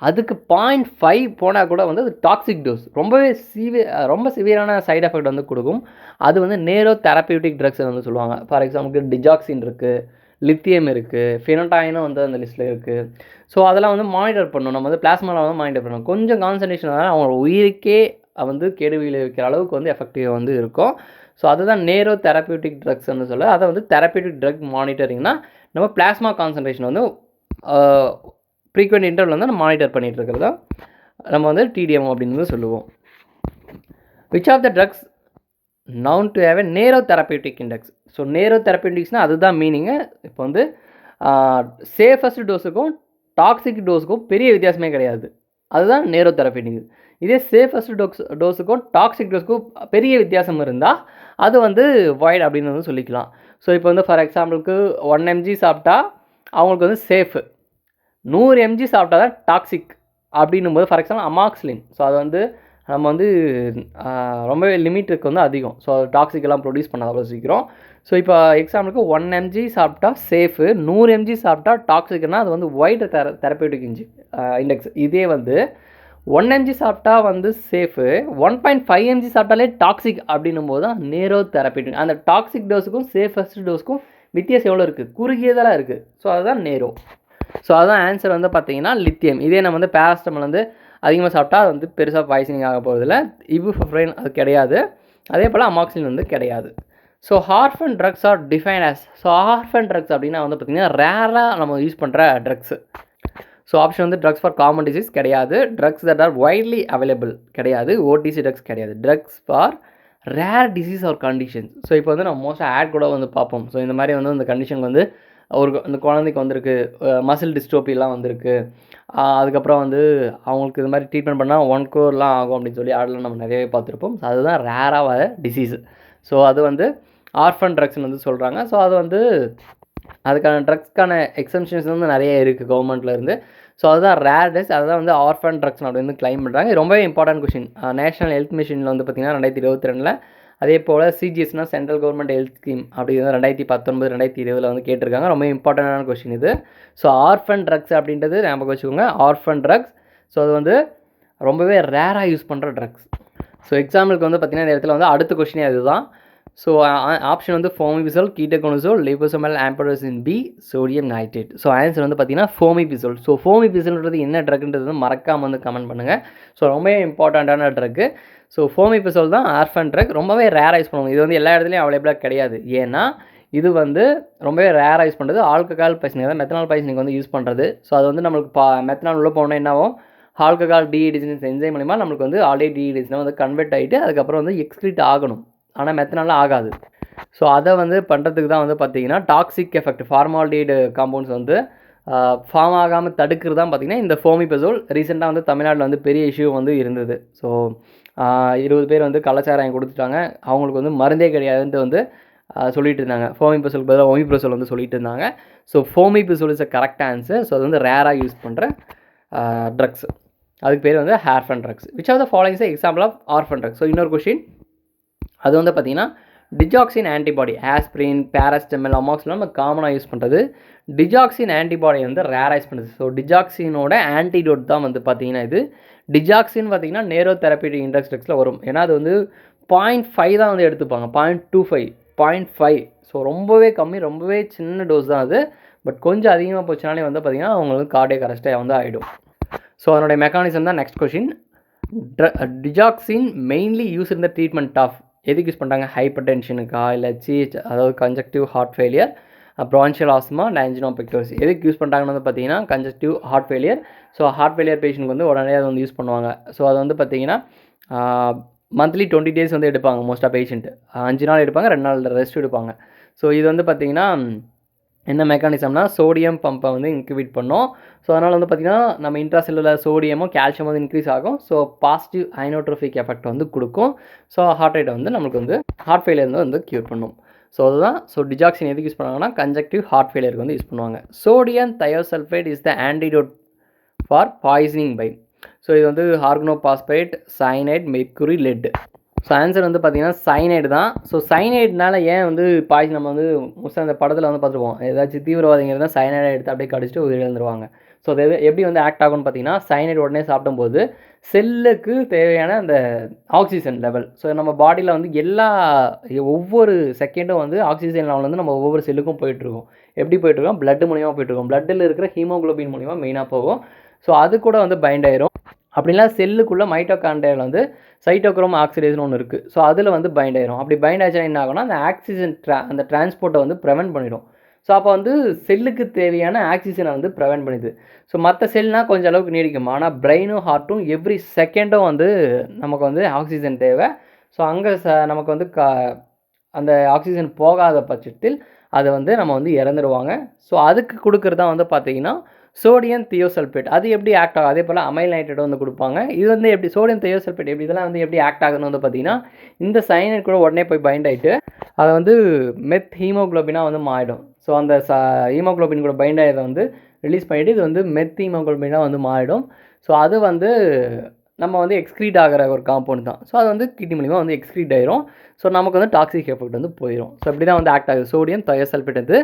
அதுக்கு 0.5 போனால் கூட வந்து அது டாக்ஸிக் டோஸ், ரொம்ப சிவியரான சைடு எஃபெக்ட் வந்து கொடுக்கும். அது வந்து நேரோ தெரப்பியூட்டிக் ட்ரக்ஸ் வந்து சொல்லுவாங்க. ஃபார் எக்ஸாம்பிளுக்கு டிஜாக்சின் இருக்குது, லித்தியம் இருக்குது, ஃபினோடைனும் வந்து அந்த லிஸ்ட்டில் இருக்குது. ஸோ அதெல்லாம் வந்து மானிட்டர் பண்ணணும். நம்ம வந்து பிளாஸ்மாவில் வந்து மானிட்டர் பண்ணணும். கொஞ்சம் கான்சன்ட்ரேஷன் தான் அவங்க உயிருக்கே வந்து கெடு விளைவிக்கிற அளவுக்கு வந்து எஃபெக்டிவ் வந்து இருக்கும். ஸோ அதுதான் நேரோ தெரப்பியூட்டிக் ட்ரக்ஸ்ன்னு சொல்ல. அதை வந்து தெரப்பியூட்டிக் ட்ரக் மானிட்டரிங்னா நம்ம பிளாஸ்மா கான்சன்ட்ரேஷன் வந்து ஃப்ரீக்வெண்ட் இன்டர்வல் வந்து நம்ம மானிட்டர் பண்ணிகிட்டு இருக்கிறது தான் நம்ம வந்து TDM அப்படின்னு சொல்லுவோம். Which of the drugs known to have a narrow therapeutic index. So நேரோ தெரப்பியூட்டிக்ஸ்னால் அதுதான் மீனிங்கு. இப்போ வந்து சேஃபஸ்ட் டோஸுக்கும் டாக்ஸிக் டோஸுக்கும் பெரிய வித்தியாசமே கிடையாது, அதுதான் நேரோ தெரப்பியூட்டிக். இதே சேஃபஸ்ட் டோஸுக்கும் டாக்ஸிக் டோஸுக்கும் பெரிய வித்தியாசம் இருந்தால் அது வந்து வாய்ட் அப்படின்னு வந்து சொல்லிக்கலாம். ஸோ இப்போ வந்து ஃபார் எக்ஸாம்பிளுக்கு 1 mg சாப்பிட்டா அவங்களுக்கு வந்து சேஃபு. 100 mg சாப்பிட்டா தான் டாக்ஸிக் அப்படின்னும் போது, ஃபார் எக்ஸாம்பிள் அமாக்ஸ்லின். ஸோ அது வந்து நம்ம வந்து ரொம்பவே லிமிட்டுக்கு வந்து அதிகம். ஸோ டாக்ஸிக்கெல்லாம் ப்ரொடியூஸ் பண்ணாது அவ்வளோ சீக்கிரம். ஸோ இப்போ எக்ஸாம்பிளுக்கு 1 mg சாப்பிட்டா சேஃபு, 100 mg சாப்பிட்டா டாக்ஸிக்னா அது வந்து வைட் தெரப்பேட்டிக் இண்டெக்ஸ். இதே வந்து 1 mg சாப்பிட்டா வந்து சேஃபு, 1.5 mg சாப்பிட்டாலே டாக்ஸிக் அப்படின்னும் போது தான் நேரோ தெரப்பேட்டிக். அந்த டாக்ஸிக் டோஸுக்கும் சேஃபஸ்ட் டோஸுக்கும் வித்தியாசம் எவ்வளோ இருக்குது? குறுகியதெல்லாம் இருக்குது. ஸோ அதுதான் நேரோ. ஸோ அதுதான் ஆன்சர் வந்து பார்த்தீங்கன்னா லித்தியம். இதே நம்ம வந்து பேராஸ்டமல் வந்து அதிகமாக சாப்பிட்டா அது வந்து பெருசாக பாய்சனிங் ஆக போகிறதில்ல. இபுப்ரோஃபைன் அது கிடையாது. அதே போல் அமாக்சிலின் வந்து கிடையாது. So orphan drugs are define as. So orphan drugs அப்படின்னா வந்து பார்த்திங்கன்னா ரேராக நம்ம யூஸ் பண்ணுற ட்ரக்ஸு. ஸோ ஆப்ஷன் வந்து ட்ரக்ஸ் ஃபார் காமன் டிசீஸ் கிடையாது, drugs that are widely available கிடையாது, ஓடிசி ட்ரக்ஸ் கிடையாது, drugs for rare disease or conditions. So இப்போ வந்து நம்ம மோஸ்ட்டாக ஆட் கூட வந்து பார்ப்போம். ஸோ இந்த மாதிரி வந்து இந்த கண்டிஷன் வந்து அந்த குழந்தைக்கு வந்திருக்கு, மசில் டிஸ்ட்ரோபிலாம் வந்திருக்கு, அதுக்கப்புறம் வந்து அவங்களுக்கு இது மாதிரி ட்ரீட்மெண்ட் பண்ணால் 1 crore ஆகும் அப்படின்னு சொல்லி ஆடெலாம் நம்ம நிறையவே பார்த்துருப்போம். ஸோ அதுதான் ரேராக வர டிசீஸு. ஸோ அது வந்து ஆர்ஃபன் ட்ரக்ஸ்னு வந்து சொல்கிறாங்க. ஸோ அது வந்து அதுக்கான ட்ரக்ஸ்க்கான எக்ஸம்ஷன்ஸ் வந்து நிறைய இருக்குது கவர்மெண்ட்லேருந்து. ஸோ அதுதான் ரேர் டெஸ், அதுதான் வந்து ஆர்ஃபன் ட்ரக்ஸ் அப்படின்னு வந்து கிளைம் பண்ணுறாங்க. ரொம்பவே இம்பார்ட்டன்ட் கொஷின். நேஷனல் ஹெல்த் மிஷனில் வந்து பார்த்திங்கன்னா 2022 அதே போல் சிஜிஎஸ்னா சென்ட்ரல் கவர்மெண்ட் ஹெல்த் ஸ்கீம் அப்படி 2019 2020 வந்து கேட்டிருக்காங்க. ரொம்ப இம்பார்ட்டண்டான கொஷின் இது. ஸோ ஆர்ஃபன் ட்ரக்ஸ் அப்படின்றது ஞாபகம் வச்சுக்கோங்க. Orphan drugs. ஸோ அது வந்து ரொம்பவே ரேராக யூஸ் பண்ணுற ட்ரக்ஸ். ஸோ எக்ஸாம்பிளுக்கு வந்து பார்த்திங்கன்னா இந்த இடத்துல வந்து அடுத்த கொஷினே அதுதான். ஸோ ஆப்ஷன் வந்து fomepizole, ketoconazole, liposomal amphotericin B, sodium nitrate. So answer வந்து பார்த்திங்கன்னா ஃபோமிபிசோல். ஸோ ஃபோமிபிசோல்ன்றது என்ன ட்ரக்ன்றது வந்து மறக்காமல் வந்து கமெண்ட் பண்ணுங்கள். ஸோ ரொம்பவே இம்பார்ட்டண்ட்டான ட்ரக்கு. ஸோ ஃபோமிபிசோல் தான் ஆர்ஃபன் ட்ரக். ரொம்பவே ரேராக யூஸ் பண்ணுவாங்க. இது வந்து எல்லா இடத்துலையும் அவைலபிளாக கிடையாது. ஏன்னா இது வந்து ரொம்பவே ரேராக யூஸ் பண்ணுறது. ஆல்கஹால் பாய்சனிங், அதாவது மெத்தனால் பாய்சனிங் வந்து யூஸ் பண்ணுறது. ஸோ அது வந்து நம்மளுக்கு மெத்தனால் உள்ள போனால் என்ன ஆகும், ஆல்கஹால் டீஹைட்ரேஷன் என்சைம் மூலிமா நம்மளுக்கு வந்து ஆல்ரெடி டீஹைட்ரேஷன் வந்து கன்வெர்ட் ஆகிட்டு அதுக்கப்புறம் வந்து எக்ஸ்க்ரீட் ஆகணும். ஆனால் மெத்தனால ஆகாது. ஸோ அதை வந்து பண்ணுறதுக்கு தான் வந்து பார்த்திங்கன்னா டாக்ஸிக் எஃபெக்ட் ஃபார்மால்டிஹைடு காம்பவுண்ட்ஸ் வந்து ஃபார்ம் ஆகாமல் தடுக்கிறது தான் பார்த்திங்கன்னா இந்த ஃபோமிபிசோல். ரீசெண்டாக வந்து தமிழ்நாட்டில் வந்து பெரிய இஷ்யூ வந்து இருந்தது. ஸோ 20 பேர் வந்து கள்ளச்சாராயம் கொடுத்துட்டாங்க. அவங்களுக்கு வந்து மருந்தே கிடையாதுன்ட்டு வந்து சொல்லிட்டு இருந்தாங்க. ஃபோமிபிசோல் பதிலாக ஒமிப்ரோசோல் வந்து சொல்லிட்டு இருந்தாங்க. So fomepizole is a correct answer. So அது வந்து ரேராக யூஸ் பண்ணுற ட்ரக்ஸ். அதுக்கு பேர் வந்து orphan drugs. Which of the following is example of orphan drugs. So இன்னொரு கொஷின், அது வந்து பார்த்திங்கன்னா digoxin antibody, aspirin, paracetamol, amoxicillin நம்ம காமனாக யூஸ் பண்ணுறது. டிஜாக்சின் ஆன்டிபாடி வந்து ரேராக யூஸ் பண்ணுறது. ஸோ டிஜாக்சினோட ஆன்டிடோட் தான் வந்து பார்த்திங்கன்னா இது. டிஜாக்சின் பார்த்திங்கன்னா நேரோ தெரப்பேட்டிக் இண்டெக்ஸ் ட்ரக்ஸில் வரும். ஏன்னா அது வந்து 0.5 தான் வந்து எடுத்துப்பாங்க, 0.25, 0.5. ஸோ ரொம்பவே கம்மி, ரொம்பவே சின்ன டோஸ் தான் அது. பட் கொஞ்சம் அதிகமாக போச்சுனாலே வந்து பார்த்திங்கன்னா அவங்களுக்கு கார்டியக் அரெஸ்ட்டாக வந்து ஆகிடும். ஸோ அதனுடைய மெக்கானிசம் தான் next question. Digoxin mainly use இந்த ட்ரீட்மெண்ட் ஆஃப், எதுக்கு யூஸ் பண்ணுறாங்க, ஹைப்பர் டென்ஷனுக்கா, இல்லை சிஹெச் அதாவது congestive heart failure, bronchial asthma, angina pectoris. எதுக்கு யூஸ் பண்ணுறாங்கன்னு வந்து பார்த்தீங்கன்னா congestive heart failure. So heart failure பேஷண்ட்க்கு வந்து உடனே அதை வந்து யூஸ் பண்ணுவாங்க. ஸோ அது வந்து பார்த்தீங்கன்னா மந்த்லி 20 days வந்து எடுப்பாங்க மோஸ்ட்டாக பேஷண்ட்டு. 5 நாள் எடுப்பாங்க, 2 நாள் ரெஸ்ட் எடுப்பாங்க. ஸோ இது வந்து பார்த்திங்கன்னா என்ன மெக்கானிசம்னா சோடியம் பம்பை வந்து இன்க்ரிவேட் பண்ணோம். ஸோ அதனால் வந்து பார்த்திங்கன்னா நம்ம இன்ட்ராசெல்லுலர் சோடியமோ கால்சியம் வந்து இன்க்ரீஸ் ஆகும். ஸோ பாசிட்டிவ் ஐனோட்ரோஃபிக் எஃபெக்ட் வந்து கொடுக்கும். ஸோ ஹார்ட் ரேட்டை வந்து நம்மளுக்கு வந்து ஹார்ட் ஃபெயிலியர் வந்து க்யூர் பண்ணும். ஸோ அதுதான். ஸோ டிஜாக்சின் எதுக்கு யூஸ் பண்ணுவாங்கன்னா கன்ஜக்டிவ் ஹார்ட் ஃபெயிலியருக்கு வந்து யூஸ் பண்ணுவாங்க. Sodium thiosulphate is the antidote for poisoning by. So இது வந்து organophosphate, cyanide, mercury, lead. So answer வந்து பார்த்திங்கன்னா சைனைடு தான். ஸோ சைனைட்னால ஏன் வந்து பாய்சன் நம்ம வந்து மோஸ்ட்டாக அந்த படத்தில் வந்து பார்த்துருப்போம், ஏதாச்சும் தீவிரவாதிங்க இருந்தால் சைனைடை எடுத்து அப்படியே கடிச்சிட்டு உயிரிழந்துருவாங்க. ஸோ அது எப்படி வந்து ஆக்ட் ஆகும்னு பார்த்தீங்கன்னா சைனைடு உடனே சாப்பிடும்போது செல்லுக்கு தேவையான அந்த ஆக்சிஜன் லெவல், ஸோ நம்ம பாடியில் வந்து ஒவ்வொரு செகண்டும் வந்து ஆக்சிஜன் லெவல் வந்து நம்ம ஒவ்வொரு செல்லுக்கும் போயிட்டுருக்கோம். எப்படி போயிட்டுருக்கோம், பிளட் மூலியமாக போயிட்டுருக்கோம். பிளட்டில் இருக்கிற ஹீமோகுளோபின் மூலிமா மெயினாக போகும். ஸோ அது கூட வந்து பைண்ட் ஆயிரும். அப்படிலாம் செல்லுக்குள்ளே மைட்டோகாண்ட்ரியாவில் வந்து சைட்டோக்ரோம் ஆக்சிடேஸ்னு ஒன்று இருக்குது. ஸோ அதில் வந்து பைண்ட் ஆயிரும். அப்படி பைண்ட் ஆச்சுன்னா என்ன ஆகும்னா அந்த ஆக்சிஜன் அந்த டிரான்ஸ்போர்ட்டை வந்து ப்ரிவென்ட் பண்ணிடும். ஸோ அப்போ வந்து செல்லுக்கு தேவையான ஆக்சிஜனை வந்து ப்ரிவென்ட் பண்ணிடுது. ஸோ மற்ற செல்னால் கொஞ்சம் அளவுக்கு நீடிக்கும். ஆனால் பிரெயினும் ஹார்ட்டும் எவ்ரி செகண்டும் வந்து நமக்கு வந்து ஆக்சிஜன் தேவை. ஸோ அங்கே நமக்கு வந்து அந்த ஆக்சிஜன் போகாத பட்சத்தில் அதை வந்து நம்ம வந்து இறந்துடுவாங்க. ஸோ அதுக்கு கொடுக்குறது தான் வந்து பார்த்திங்கன்னா சோடியம் தியோசல்பேட். அது எப்படி ஆக்ட் ஆகும், அதே போல் அமைல் நைட்ரேட் வந்து கொடுப்பாங்க. இது வந்து எப்படி சோடியம் தியோசல்பேட் எப்படி இதெல்லாம் வந்து எப்படி ஆக்ட் ஆகுதுன்னு வந்து பார்த்திங்கன்னா இந்த சைனைட் கூட உடனே போய் பைண்ட் ஆகிட்டு அதை வந்து மெத் ஹீமோகுளோபினாக வந்து மாறிடும். ஸோ அந்த ஹீமோக்ளோபின் கூட பைண்ட் ஆகிறத வந்து ரிலீஸ் பண்ணிவிட்டு இது வந்து மெத் ஹீமோக்ளோபினாக வந்து மாறிடும். ஸோ அது வந்து நம்ம வந்து எக்ஸ்க்ரீட் ஆகிற ஒரு காம்பவுண்ட் தான். ஸோ அது வந்து கிட்னி மூலிமா வந்து எக்ஸ்க்ரீட் ஆயிரும். ஸோ நமக்கு வந்து டாக்ஸிக் எஃபெக்ட் வந்து போயிடும். ஸோ இப்படி தான் வந்து ஆக்ட் ஆகுது. சோடியம் தயோசல்ஃபேட் வந்து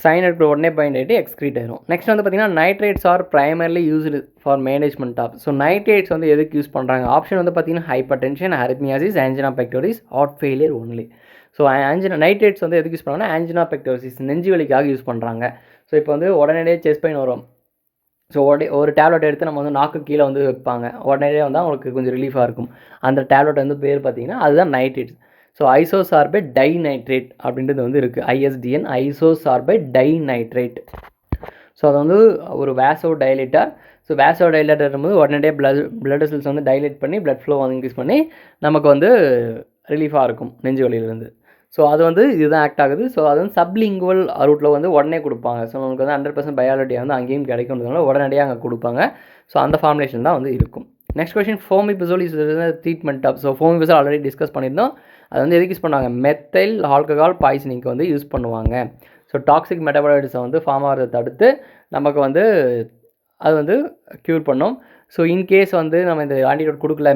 சைனட் உடனே பைண்ட் ஆகிட்டு எக்ஸ்க்ரீட் ஆயிரும். நெக்ஸ்ட் வந்து பார்த்திங்கன்னா nitrates are primarily used for management of. So nitrates வந்து எதுக்கு யூஸ் பண்ணுறாங்க? ஆப்ஷன் வந்து பார்த்திங்கன்னா hypertension, arrhythmias, angina pectoris, heart failure only. So nitrates வந்து எதுக்கு யூஸ் பண்ணுறாங்கன்னா ஆன்ஜினா பெக்டோரிஸ் நெஞ்சு வலிக்காக யூஸ் பண்ணுறாங்க. ஸோ இப்போ வந்து உடனடியே செஸ்ட் பெயின் வரும். ஸோ ஒரு டேப்லெட் எடுத்து நம்ம வந்து நாக்கு கீழே வந்து வைப்பாங்க. உடனடியே வந்து அவங்களுக்கு கொஞ்சம் ரிலீஃபாக இருக்கும். அந்த டேப்லெட் வந்து பேர் பார்த்திங்கன்னா அதுதான் நைட்ரேட்ஸ். ஸோ ஐசோசார்பேட் டைநைட்ரேட் அப்படின்றது வந்து இருக்குது. ISDN ஐசோசார்பேட் டைநைட்ரேட். ஸோ அது வந்து ஒரு வேசோ டைலேட்டர். ஸோ வேசோ டைலேட்டர் போது உடனடியே பிளட் செல்ஸ் வந்து டைலேட் பண்ணி பிளட் ஃப்ளோ வந்து இன்க்ரீஸ் பண்ணி நமக்கு வந்து ரிலீஃபாக இருக்கும் நெஞ்சு வலியிலேருந்து. ஸோ அது வந்து இதுதான் ஆக்ட் ஆகுது. ஸோ அது வந்து சப்லிங்குவல் ரூட்டில் வந்து உடனே கொடுப்பாங்க. ஸோ நமக்கு வந்து 100% பயாலஜி வந்து அங்கேயும் கிடைக்கும்ன்றதுனால உடனடியாக அங்கே கொடுப்பாங்க. ஸோ அந்த ஃபார்முலேஷன் தான் வந்து இருக்கும். Next question, fomepizole is treatment of. So fomepizole already discuss பண்ணியிருந்தோம். அது வந்து எதுக்கு யூஸ் பண்ணுவாங்க? மெத்தைல் ஆல்கஹால் பாய்சனிங்க்கு வந்து யூஸ் பண்ணுவாங்க. ஸோ டாக்ஸிக் மெட்டபாலைட்ஸை வந்து ஃபார்ம் ஆகிறத தடுத்து நமக்கு வந்து அது வந்து க்யூர் பண்ணும். ஸோ இன்கேஸ் வந்து நம்ம இந்த ஆன்டிடோட் கொடுக்கல,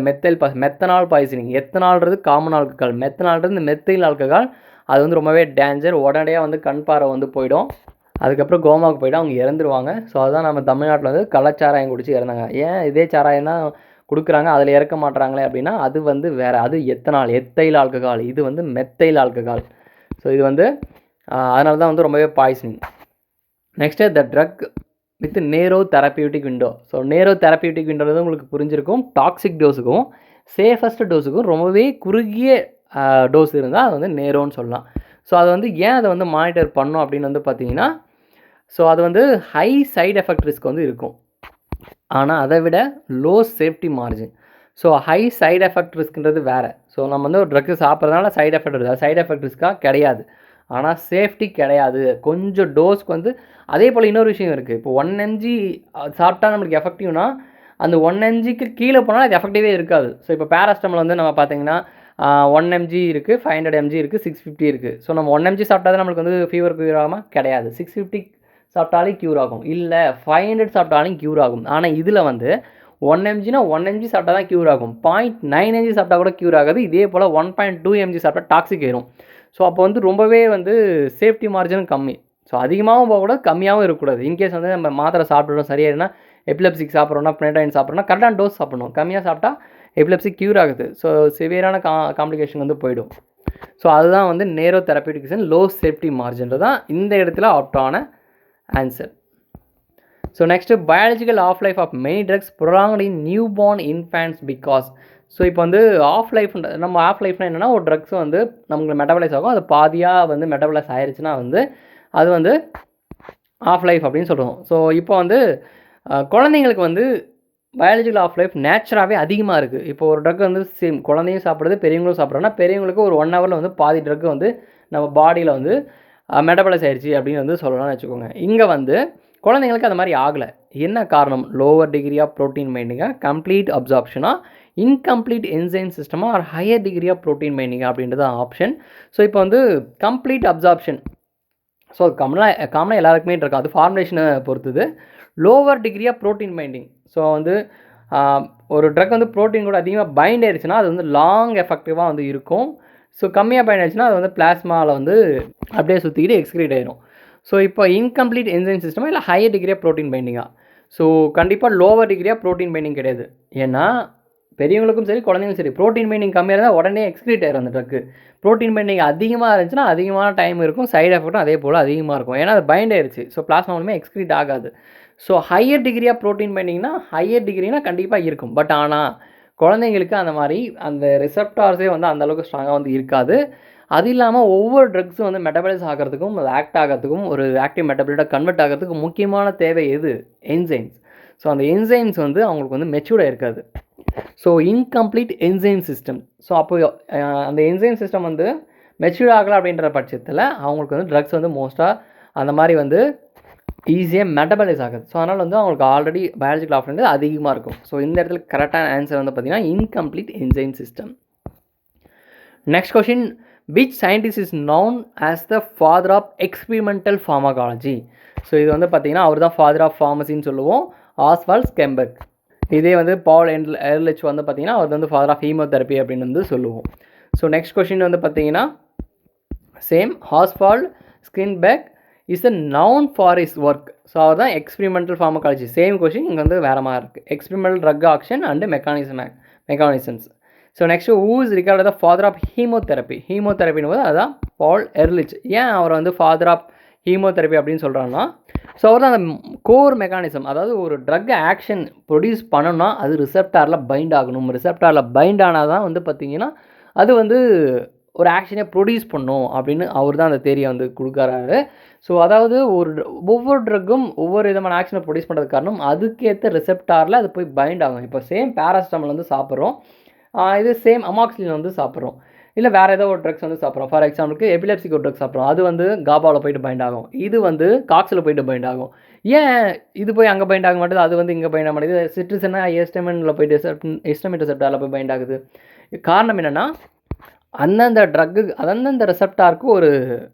மெத்தனால் பாய்சனிங், எத்தனால்ன்றது காமன் ஆல்கஹால், மெத்தனால்ன்றது இந்த மெத்தைல் ஆல்கஹால், அது வந்து ரொம்பவே டேஞ்சர். உடனடியாக வந்து கண் பார்வை வந்து போயிடும். அதுக்கப்புறம் கோமாவுக்கு போய்ட்டு அவங்க இறந்துருவாங்க. ஸோ அதுதான் நம்ம தமிழ்நாட்டில் வந்து கள்ளச்சாராயம் குடிச்சு இறந்தாங்க. ஏன் இதே சாராயம் தான் கொடுக்குறாங்க, அதில் இறக்க மாட்டுறாங்களே அப்படின்னா அது வந்து வேறு, அது எத்தைல் ஆல்கஹால், இது வந்து மெத்தைல் ஆல்கஹால். ஸோ இது வந்து அதனால தான் வந்து ரொம்பவே poisoning. Next the drug with narrow therapeutic window. So narrow therapeutic விண்டோன்றது உங்களுக்கு புரிஞ்சிருக்கும். டாக்ஸிக் டோஸுக்கும் சேஃபஸ்ட் டோஸுக்கும் ரொம்பவே குறுகிய டோஸ் இருந்தால் அது வந்து நேரோன்னு சொல்லலாம். ஸோ அது வந்து ஏன் அதை வந்து மானிட்டர் பண்ணோம் அப்படின்னு வந்து பார்த்தீங்கன்னா, ஸோ அது வந்து ஹை சைடு எஃபெக்ட் ரிஸ்க் வந்து இருக்கும். ஆனால் அதை விட low safety margin. So high side effect ரிஸ்க்ன்றது வேறு. ஸோ நம்ம வந்து ஒரு ட்ரக்கு சாப்பிட்றதுனால சைடு எஃபெக்ட் இருக்குது, சைடு எஃபெக்ட் ரிஸ்க்காக கிடையாது. ஆனால் சேஃப்டி கிடையாது. கொஞ்சம் டோஸ்க்கு வந்து அதே போல் இன்னொரு விஷயம் இருக்குது. இப்போ 1 mg சாப்பிட்டா நம்மளுக்கு எஃபெக்டிவ்னா அந்த 1 mgக்கு கீழே போனால் அது எஃபெக்டிவே இருக்காது. ஸோ இப்போ பேராஸ்டமல் வந்து நம்ம பார்த்தீங்கன்னா 1 mg இருக்குது, 500 mg இருக்குது, 650 இருக்குது. ஸோ நம்ம 1 mg சாப்பிட்டா தான் நம்மளுக்கு வந்து ஃபீவர் க்யூர் ஆகாமல் கிடையாது. 650 சாப்பிட்டாலே க்யூர் ஆகும், இல்லை 500 சாப்பிட்டாலும் க்யூர் ஆகும். ஆனால் இதில் வந்து 1 mgனா 1 mg சாப்பிட்டா தான் க்யூர் ஆகும். 0.9 mg சாப்பிட்டா கூட க்யூர் ஆகாது. இதே போல் 1.2 mg சாப்பிட்டா டாக்ஸிக் ஆயிரும். ஸோ அப்போ வந்து ரொம்பவே வந்து சேஃப்டி மார்ஜினும் கம்மி. ஸோ அதிகமாகவும் போகக்கூடாது, கம்மியாகவும் இருக்கக்கூடாது. இன்கேஸ் வந்து நம்ம மாத்திரை சாப்பிட்றோம் சரியாயிருன்னா, எபிலெப்சிக் சாப்பிட்றோன்னா, பினடைன் சாப்பிட்றோன்னா கரெக்டான டோஸ் சாப்பிடணும். கம்மியாக சாப்பிட்டா எபிலெப்சி க்யூர் ஆகுது. ஸோ சிவியரான காம்ப்ளிகேஷன் வந்து போயிடும். ஸோ அதுதான் வந்து narrow therapeutics and low safety மார்ஜின்றது தான் இந்த இடத்துல ஆப்டான answer. So next biological half life of many drugs prolonged in new born infants because. So இப்போ வந்து ஆஃப் லைஃப்ன்ற நம்ம ஆஃப் லைஃப்னா என்னென்னா, ஒரு ட்ரக்ஸ் வந்து நமக்கு மெட்டபலைஸ் ஆகும், அது பாதியாக வந்து மெட்டபலைஸ் ஆயிடுச்சுன்னா வந்து அது வந்து ஆஃப் லைஃப் அப்படின்னு சொல்கிறோம். ஸோ இப்போ வந்து குழந்தைங்களுக்கு வந்து பயாலஜிக்கல் ஆஃப் லைஃப் நேச்சராகவே அதிகமாக இருக்குது. இப்போ ஒரு ட்ரக் வந்து சேம் குழந்தையும் சாப்பிட்றது பெரியவங்களும் சாப்பிட்றோன்னா, பெரியவங்களுக்கு ஒரு 1 ஹவரில் வந்து பாதி ட்ரக் வந்து நம்ம பாடியில் வந்து மெட்டபலைஸ் ஆயிடுச்சு அப்படின்னு வந்து சொல்லலாம்னு வச்சுக்கோங்க. இங்கே வந்து குழந்தைங்களுக்கு அந்த மாதிரி ஆகலை. என்ன காரணம்? லோவர் டிகிரி ஆஃப் ப்ரோட்டீன் பைண்டிங்காக, கம்ப்ளீட் அப்சார்ப்ஷனாக, இன்கம்ப்ளீட் என்சைம் சிஸ்டமாக, or higher degree of protein binding அப்படின்றது ஆப்ஷன். ஸோ இப்போ வந்து கம்ப்ளீட் அப்சார்ப்ஷன், ஸோ காமனாக எல்லாருக்குமே இருக்கும், அது ஃபார்முலேஷனை பொறுத்தது. Lower degree of protein binding, so வந்து ஒரு ட்ரக் வந்து ப்ரோட்டீன் கூட அதிகமாக பைண்ட் ஆயிடுச்சுன்னா அது வந்து லாங் எஃபெக்டிவாக வந்து இருக்கும். ஸோ கம்மியாக பைண்ட் ஆயிடுச்சுன்னா அது வந்து பிளாஸ்மாவில் வந்து அப்படியே சுற்றிக்கிட்டு எக்ஸ்க்ரீட் ஆயிடும். ஸோ இப்போ இன்கம்ப்ளீட் என்சைம் சிஸ்டமாக இல்லை ஹையர் டிகிரி ஆஃப் ப்ரோட்டீன் பைண்டிங்காக. ஸோ கண்டிப்பாக lower degree of protein binding கிடையாது. ஏன்னா பெரியவங்களுக்கும் சரி குழந்தைங்களும் சரி ப்ரோட்டீன் பைண்டிங் கம்மியாக இருந்தால் உடனே எக்ஸ்க்ரீட் ஆயிரும் அந்த ட்ரக்கு. ப்ரோட்டீன் பைண்டிங் அதிகமாக இருந்துச்சுன்னா அதிகமான டைம் இருக்கும், சைடு எஃபெக்ட்டும் அதே போல் அதிகமாக இருக்கும். ஏன்னா அது பைண்ட் ஆயிடுச்சு. ஸோ பிளாஸ்மா மூலமே எக்ஸ்க்ரீட் ஆகாது. So higher degree of protein பைண்டிங்னா ஹையர் டிகிரினா கண்டிப்பாக இருக்கும். பட் ஆனால் குழந்தைங்களுக்கு அந்த மாதிரி அந்த ரிசெப்டார்ஸே வந்து அந்தளவுக்கு ஸ்ட்ராங்காக வந்து இருக்காது. அது இல்லாமல் ஒவ்வொரு ட்ரக்ஸும் வந்து மெட்டபலைஸ் ஆகிறதுக்கும், அது ஆக்ட் ஆகிறதுக்கும், ஒரு ஆக்டிவ் மெட்டபலைட்டாக கன்வெர்ட் ஆகிறதுக்கு முக்கியமான தேவை எது? என்சைம்ஸ். ஸோ அந்த என்சைம்ஸ் வந்து அவங்களுக்கு வந்து மெச்சூர்டாக இருக்காது. So incomplete enzyme system. So அப்போ அந்த என்சைம் சிஸ்டம் வந்து மெச்சூர் ஆகலை அப்படின்ற பட்சத்தில் அவங்களுக்கு வந்து ட்ரக்ஸ் வந்து மோஸ்ட்டாக அந்த மாதிரி வந்து ஈஸியாக மெட்டபலைஸ் ஆகுது. ஸோ அதனால் வந்து அவங்களுக்கு ஆல்ரெடி பயாலஜிக்கல் ஆஃப் வந்து அதிகமாக இருக்கும். ஸோ இந்த இடத்துல கரெக்டான ஆன்சர் வந்து பார்த்திங்கன்னா incomplete enzyme system. Next question, which scientist is known as the father of experimental pharmacology. So இது வந்து பார்த்தீங்கன்னா அவர் தான் ஃபாதர் ஆஃப் ஃபார்மசின்னு சொல்லுவோம், ஆஸ்வால்ட் ஸ்கெம்பர்க். இதே வந்து பால் எர்லிச் வந்து பார்த்தீங்கன்னா அவர் வந்து ஃபாதர் ஆஃப் ஹீமோதெரப்பி அப்படின்னு வந்து சொல்லுவோம். ஸோ நெக்ஸ்ட் கொஸ்டின் வந்து பார்த்தீங்கன்னா same, Oswald Schmiedeberg is a known for is work. So அவர் தான் எக்ஸ்பெரிமெண்டல் ஃபார்மகாலஜி. சேம் கொஸ்டின் இங்கே வந்து வேறு மாதிரி இருக்குது, experimental drug action and mechanisms. So next, who is regarded the father of chemotherapy. ஹீமோதெரப்பின்னு போது அதுதான் பால் எர்லிச். ஏன் அவர் வந்து ஃபாதர் ஆஃப் ஹீமோதெரப்பி அப்படின்னு சொல்கிறாங்கன்னா, ஸோ அவர் தான் அந்த கோர் மெக்கானிசம், அதாவது ஒரு ட்ரக் ஆக்ஷன் ப்ரொடியூஸ் பண்ணணும்னா அது ரிசெப்டாரில் பைண்ட் ஆகணும். ரிசெப்டாரில் பைண்ட் ஆனால் தான் வந்து பார்த்திங்கன்னா அது வந்து ஒரு ஆக்ஷனை ப்ரொடியூஸ் பண்ணும் அப்படின்னு அவர் தான் அந்த தேரியை வந்து கொடுக்குறாரு. ஸோ அதாவது ஒவ்வொரு ட்ரக்கும் ஒவ்வொரு விதமான ஆக்ஷனை ப்ரொடியூஸ் பண்ணுறது காரணம் அதுக்கேற்ற ரிசெப்டாரில் அது போய் பைண்ட் ஆகும். இப்போ சேம் பேராசிட்டமால் வந்து சாப்பிட்றோம், இது சேம் அமாக்சிலின் வந்து சாப்பிட்றோம், இல்லை வேறு ஏதோ ஒரு ட்ரக்ஸ் வந்து சாப்பிட்றோம். ஃபார் எக்ஸாம்பிளுக்கு எபிலெப்சிக்கு ஒரு ட்ரக் சாப்பிட்றோம், அது வந்து காபாவில் போய்ட்டு பைண்ட் ஆகும், இது வந்து காக்ஸில் போய்ட்டு பைண்ட் ஆகும். ஏன் இது போய் அங்கே பைண்ட் ஆக மாட்டேது, அது வந்து இங்கே பைண்ட் ஆக மாட்டேது, சிட்ரிசனா எஸ்டமினில் போய்ட்டு எஸ்டமின் ரிசெப்டாரில் போய் பைண்ட் ஆகுது? காரணம் என்னென்னா அந்தந்த ட்ரக்கு அந்தந்த ரிசெப்டாருக்கு ஒரு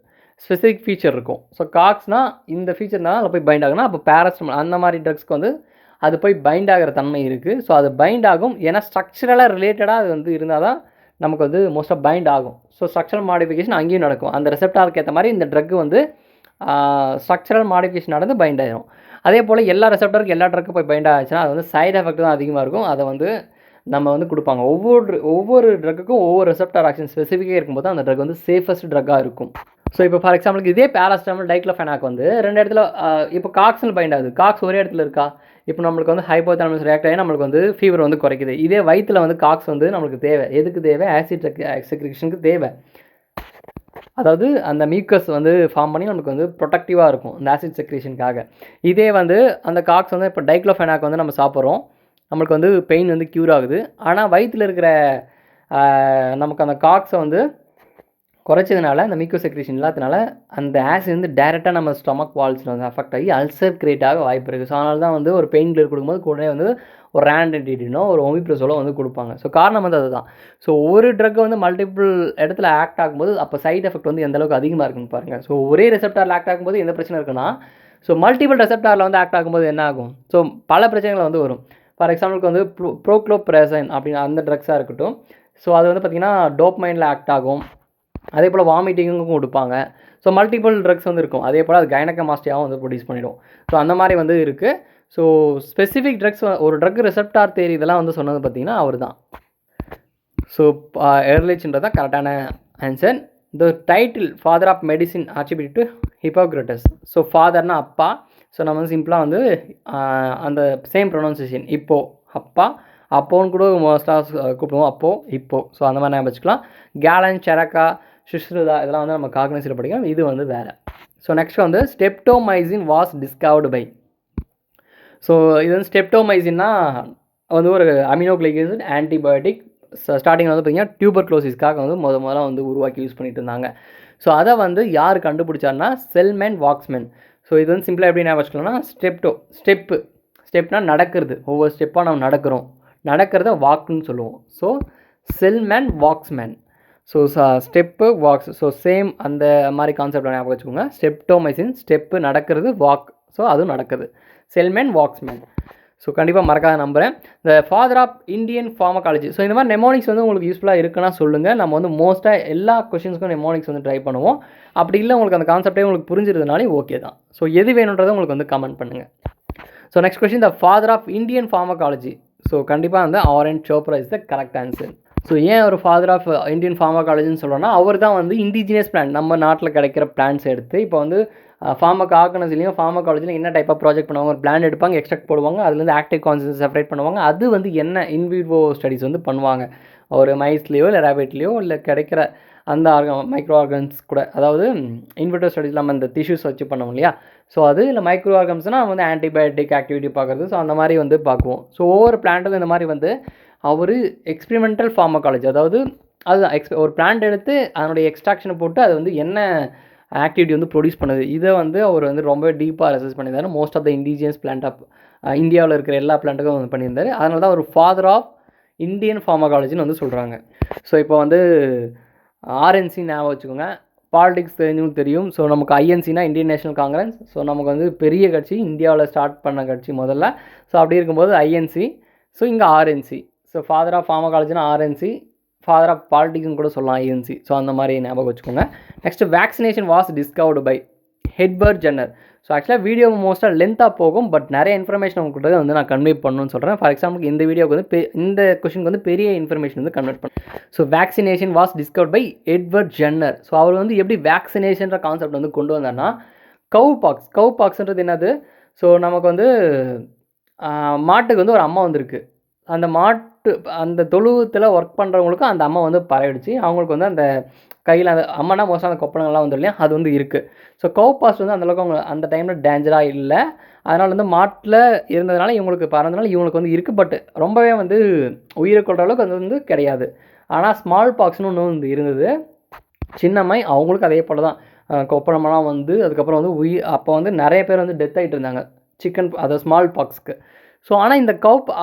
ஸ்பெசிஃபிக் ஃபீச்சர் இருக்கும். ஸோ காக்ஸ்னால் இந்த ஃபீச்சர் தான் அதில் போய் பைண்ட் ஆகுனா, அப்போ பேராசிட்டமால் அந்த மாதிரி ட்ரக்ஸ்க்கு வந்து அது போய் பைண்ட் ஆகிற தன்மை இருக்குது. ஸோ அது பைண்ட் ஆகும், ஏன்னா ஸ்ட்ரக்சரலாக ரிலேட்டடாக அது வந்து இருந்தால் தான் நமக்கு வந்து மோஸ்ட்டாக பைண்ட் ஆகும். ஸோ ஸ்ட்ரக்சரல் மாடிஃபிகேஷன் அங்கேயும் நடக்கும். அந்த ரெசெப்டாருக்கு ஏற்ற மாதிரி இந்த ட்ரக்கு வந்து ஸ்ட்ரக்சரல் மாடிஃபிகேஷன் நடந்து பைண்ட் ஆகிடும். அதே போல் எல்லா ரெசெப்டாருக்கு எல்லா ட்ரக்கு போய் பைண்ட் ஆச்சுன்னா அது வந்து சைடு எஃபெக்ட் தான் அதிகமாக இருக்கும். அதை வந்து நம்ம வந்து கொடுப்பாங்க. ஒவ்வொரு ட்ரக்குக்கும் ஒவ்வொரு ரெசெப்டார் ஆக்ஷன் ஸ்பெசிஃபிக்காக இருக்கும்போது அந்த ட்ரக் வந்து சேஃபஸ்ட் ட்ரக்காக இருக்கும். ஸோ இப்போ ஃபார் எக்ஸாம்பிளுக்கு இதே பேராசிட்டமால் டைக்ளோஃபெனாக் வந்து 2 இடத்துல இப்போ காக்ஸில் பைண்ட் ஆகுது. காக்ஸ் ஒரே இடத்துல இருக்கா? இப்போ நம்மளுக்கு வந்து ஹைப்போதாலமஸ் ரியாக்ட் ஆகி நம்மளுக்கு வந்து ஃபீவர் வந்து குறைக்குது. இதே வயிற்றில் வந்து காக்ஸ் வந்து நம்மளுக்கு தேவை. எதுக்கு தேவை? ஆசிட் செக்ரேஷனுக்கு தேவை. அதாவது அந்த மியூக்கஸ் வந்து ஃபார்ம் பண்ணி நமக்கு வந்து ப்ரொடக்டிவாக இருக்கும் இந்த ஆசிட் செக்ரேஷனுக்காக. இதே வந்து அந்த காக்ஸ் வந்து இப்போ டைக்ளோஃபெனாக் வந்து நம்ம சாப்பிட்றோம், நம்மளுக்கு வந்து பெயின் வந்து க்யூர் ஆகுது. ஆனால் வயிற்றில் இருக்கிற நமக்கு அந்த காக்ஸை வந்து குறைச்சதுனால அந்த மியூக்கஸ் செக்ரேஷன் இல்லாததுனால அந்த ஆசிட் வந்து டேரெக்டாக நம்ம ஸ்டொமக் வால்ஸில் வந்து அஃபெக்ட் ஆகி அல்சர் கிரியேட் ஆக வாய்ப்பு இருக்குது. ஸோ அதனால தான் வந்து ஒரு பெயின் கில்லர் கொடுக்கும்போது கூட வந்து ஒரு ரேண்டடினோ ஒரு ஒமிப்ரசோலோ வந்து கொடுப்பாங்க. ஸோ காரணம் வந்து அதுதான். ஸோ ஒரு ட்ரக் வந்து மல்டிபிள் இடத்துல ஆக்ட் ஆகும்போது அப்போ சைட் எஃபெக்ட் வந்து எந்தளவுக்கு அதிகமாக இருக்குன்னு பாருங்கள். ஸோ ஒரே ரெசெப்டாரில் ஆக்ட் ஆகும்போது எந்த பிரச்சனை இருக்குன்னா, ஸோ மல்டிபிள் ரெசெப்டாரில் வந்து ஆக்ட் ஆகும்போது என்ன ஆகும்? ஸோ பல பிரச்சனைகள் வந்து வரும். ஃபார் எக்ஸாம்பிளுக்கு வந்து ப்ரோக்ளோப்ரேசன் அப்படின்னு அந்த ட்ரக்ஸாக இருக்கட்டும், ஸோ அது வந்து பார்த்திங்கன்னா டோப்மைனில் ஆக்ட் ஆகும். அதே போல் வாமிட்டிங்கும் கொடுப்பாங்க. ஸோ மல்டிபிள் ட்ரக்ஸ் வந்து இருக்கும். அதே போல் அது கைனகமாஸ்டியாகவும் வந்து ப்ரொடியூஸ் பண்ணிடும். ஸோ அந்த மாதிரி வந்து இருக்குது. ஸோ ஸ்பெசிஃபிக் ட்ரக்ஸ் ஒரு ட்ரக் ரெசெப்டார் தேரி இதெல்லாம் வந்து சொன்னது பார்த்திங்கன்னா அவர் தான். ஸோ எர்லிச்ன்றது தான் கரெக்டான answer. The title father of medicine attribute to Hippocrates. So ஃபாதர்னா அப்பா. ஸோ நம்ம வந்து சிம்பிளாக வந்து அந்த சேம் ப்ரொனவுன்சியேஷன் இப்போ அப்பா, அப்போன்னு கூட மோஸ்ட்டாக கூப்பிடுவோம், அப்போ இப்போ. ஸோ அந்த மாதிரி நான் வச்சுக்கலாம். கேலன், செரக்கா, சுஷ்ருதா இதெல்லாம் வந்து நம்ம காக்னிஸில் படிக்கலாம். இது வந்து வேறு. ஸோ நெக்ஸ்ட் வந்து streptomycin was discovered by. So இது வந்து ஸ்டெப்டோமைசின்னா வந்து ஒரு அமினோக்ளிக் ஆன்டிபயோட்டிக். ஸ்டார்டிங்கில் வந்து பார்த்திங்கன்னா டியூபர்குலோசிஸ்க்காக வந்து முதல்ல வந்து உருவாக்கி யூஸ் பண்ணிட்டு இருந்தாங்க. ஸோ அதை வந்து யார் கண்டுபிடிச்சாருன்னா செல்மேன் வாக்ஸ்மேன். ஸோ இது வந்து சிம்பிளாக எப்படி நான் வச்சுக்கலாம்னா ஸ்டெப்னா நடக்கிறது, ஒவ்வொரு ஸ்டெப்பாக நம்ம நடக்கிறத வாக்குன்னு சொல்லுவோம். So Selman Waksman. So step walks. So same அந்த மாதிரி கான்செப்ட் ஞாபகம் வச்சுக்கோங்க. ஸ்டெப்டோமைசின் ஸ்டெப்பு நடக்கிறது, வாக் ஸோ அதுவும் நடக்குது, செல்மேன் வாக்ஸ்மேன். ஸோ கண்டிப்பாக மறக்காத நம்புகிறேன். The father of Indian pharmacology. So இந்த மாதிரி நெமோனிக்ஸ் வந்து உங்களுக்கு யூஸ்ஃபுல்லாக இருக்குன்னா சொல்லுங்கள். நம்ம வந்து மோஸ்ட்டாக எல்லா கொஷின்ஸ்க்கும் நெமோனிக்ஸ் வந்து ட்ரை பண்ணுவோம். அப்படி இல்லை உங்களுக்கு அந்த கான்செப்டே உங்களுக்கு புரிஞ்சிருந்தனாலே ஓகே தான். ஸோ எது வேணுன்றதை உங்களுக்கு வந்து கமெண்ட் பண்ணுங்கள். So next question, the father of Indian pharmacology. So கண்டிப்பாக வந்து R N. Chopra is the correct answer. So ஏன் ஒரு ஃபாதர் ஆஃப் இந்தியன் ஃபார்மகாலஜின்னு சொல்கிறோன்னா, அவர் தான் வந்து இண்டிஜினியஸ் பிளான்ட் நம்ம நாட்டில் கிடைக்கிற பிளான்ட்ஸ் எடுத்து இப்போ வந்து ஃபார்மகாலஜிலையும் ஃபார்மகாலஜிலையும் என்ன டைப் ஆஃப் ப்ராஜெக்ட் பண்ணுவாங்க, ஒரு பிளான் எடுப்பாங்க, எக்ஸ்ட்ராக்ட் போடுவாங்க, அதுலேருந்து ஆக்டிவ் கான்சன்ட்ரேட் செப்பரேட் பண்ணுவாங்க. அது வந்து என்ன இன்விவோ ஸ்டடிஸ் வந்து பண்ணுவாங்க, ஒரு மைஸ்லேயோ இல்லை ரேபிட்லேயோ இல்லை கிடைக்கிற அந்த மைக்ரோ ஆர்கன்ஸ் கூட, அதாவது இன்விட்ரோ ஸ்டடிஸ் நம்ம இந்த டிஷ்யூஸ் வச்சு பண்ணுவோம் இல்லையா. ஸோ அது இல்லை மைக்ரோ ஆர்கன்ஸ்னால் வந்து ஆன்டிபயோட்டிக் ஆக்டிவிட்டி பார்க்குறது. ஸோ அந்த மாதிரி வந்து பார்க்குவோம். ஸோ ஒவ்வொரு பிளான்ட்டுக்கும் இந்த மாதிரி வந்து அவர் எக்ஸ்பெரிமெண்டல் ஃபார்மகாலஜி, அதாவது அதுதான் ஒரு பிளான்ட் எடுத்து அதனுடைய எக்ஸ்ட்ராக்ஷனை போட்டு அது வந்து என்ன ஆக்டிவிட்டி வந்து ப்ரொடியூஸ் பண்ணுது, இதை வந்து அவர் வந்து ரொம்ப டீப்பாக ரெசர்ச் பண்ணியிருந்தார். Most of the indigenous plant of இந்தியாவில் இருக்கிற எல்லா பிளான்ட்டுக்கும் வந்து பண்ணியிருந்தார். அதனால தான் ஒரு ஃபாதர் ஆஃப் இந்தியன் ஃபார்மகாலஜின்னு வந்து சொல்கிறாங்க. ஸோ இப்போ வந்து ஆர்என்சி ஞாபகம் வச்சுக்கோங்க. பாலிடிக்ஸ் தெரிஞ்சவங்களுக்கு தெரியும். ஸோ நமக்கு ஐஎன்சினா இந்தியன் நேஷனல் காங்கிரஸ். ஸோ நமக்கு வந்து பெரிய கட்சி, இந்தியாவில் ஸ்டார்ட் பண்ண கட்சி முதல்ல. ஸோ அப்படி இருக்கும்போது ஐஎன்சி. ஸோ இங்கே ஆர்என்சி. ஸோ ஃபாதர் ஆஃப் ஃபார்மகாலஜினா ஆர்என்சி, ஃபாதர் ஆஃப் பாலிட்டிக்ஸ்னு கூட சொல்லலாம் ஐஎன்சி. ஸோ அந்த மாதிரி ஞாபகம் வச்சுக்கோங்க. Next vaccination was discovered by Edward Jenner. So ஆக்சுவலாக வீடியோ மோஸ்ட்டாக லென்த்தாக போகும், பட் நிறைய இன்ஃபர்மேஷன் உங்கள்கிட்ட வந்து நான் கன்வே பண்ணணும்னு சொல்கிறேன். ஃபார் எக்ஸாம்பிளுக்கு இந்த வீடியோக்கு வந்து இந்த கொஷனுக்கு வந்து பெரிய இன்ஃபர்மேஷன் வந்து கன்வெர்ட் பண்ணேன். So vaccination was discovered by Edward Jenner. So அவர் வந்து எப்படி வேக்சினேஷன்ற கான்செப்ட் வந்து கொண்டு வந்தார்னா, கவு பாக்ஸ்ன்றது என்னது? ஸோ நமக்கு வந்து மாட்டுக்கு வந்து ஒரு அம்மா வந்துருக்கு. அந்த தொழுவத்தில் ஒர்க் பண்ணுறவங்களுக்கும் அந்த அம்மா வந்து பரவிடுச்சு. அவங்களுக்கு வந்து அந்த கையில் அந்த அம்மானா மோஸ்ட்டாக அந்த கொப்பளங்கள்லாம் வந்துடும் இல்லையா, அது வந்து இருக்குது. ஸோ கவு பாக்ஸ் வந்து அந்தளவுக்கு அவங்க அந்த டைமில் டேஞ்சராக இல்லை. அதனால் வந்து மாட்டில் இருந்ததுனால இவங்களுக்கு பறந்ததுனால இவங்களுக்கு வந்து இருக்குது. பட் ரொம்பவே வந்து உயிரை கொள்கிற அளவுக்கு அது வந்து கிடையாது. ஆனால் ஸ்மால் பாக்ஸ்னு ஒன்று வந்து இருந்தது. சின்னம்மை அவங்களுக்கு அதே போல் தான் கொப்பளமெல்லாம் வந்து அதுக்கப்புறம் வந்து அப்போ வந்து நிறைய பேர் வந்து டெத் ஆகிட்டு இருந்தாங்க அதை ஸ்மால் பாக்ஸ்க்கு. ஸோ ஆனால் இந்த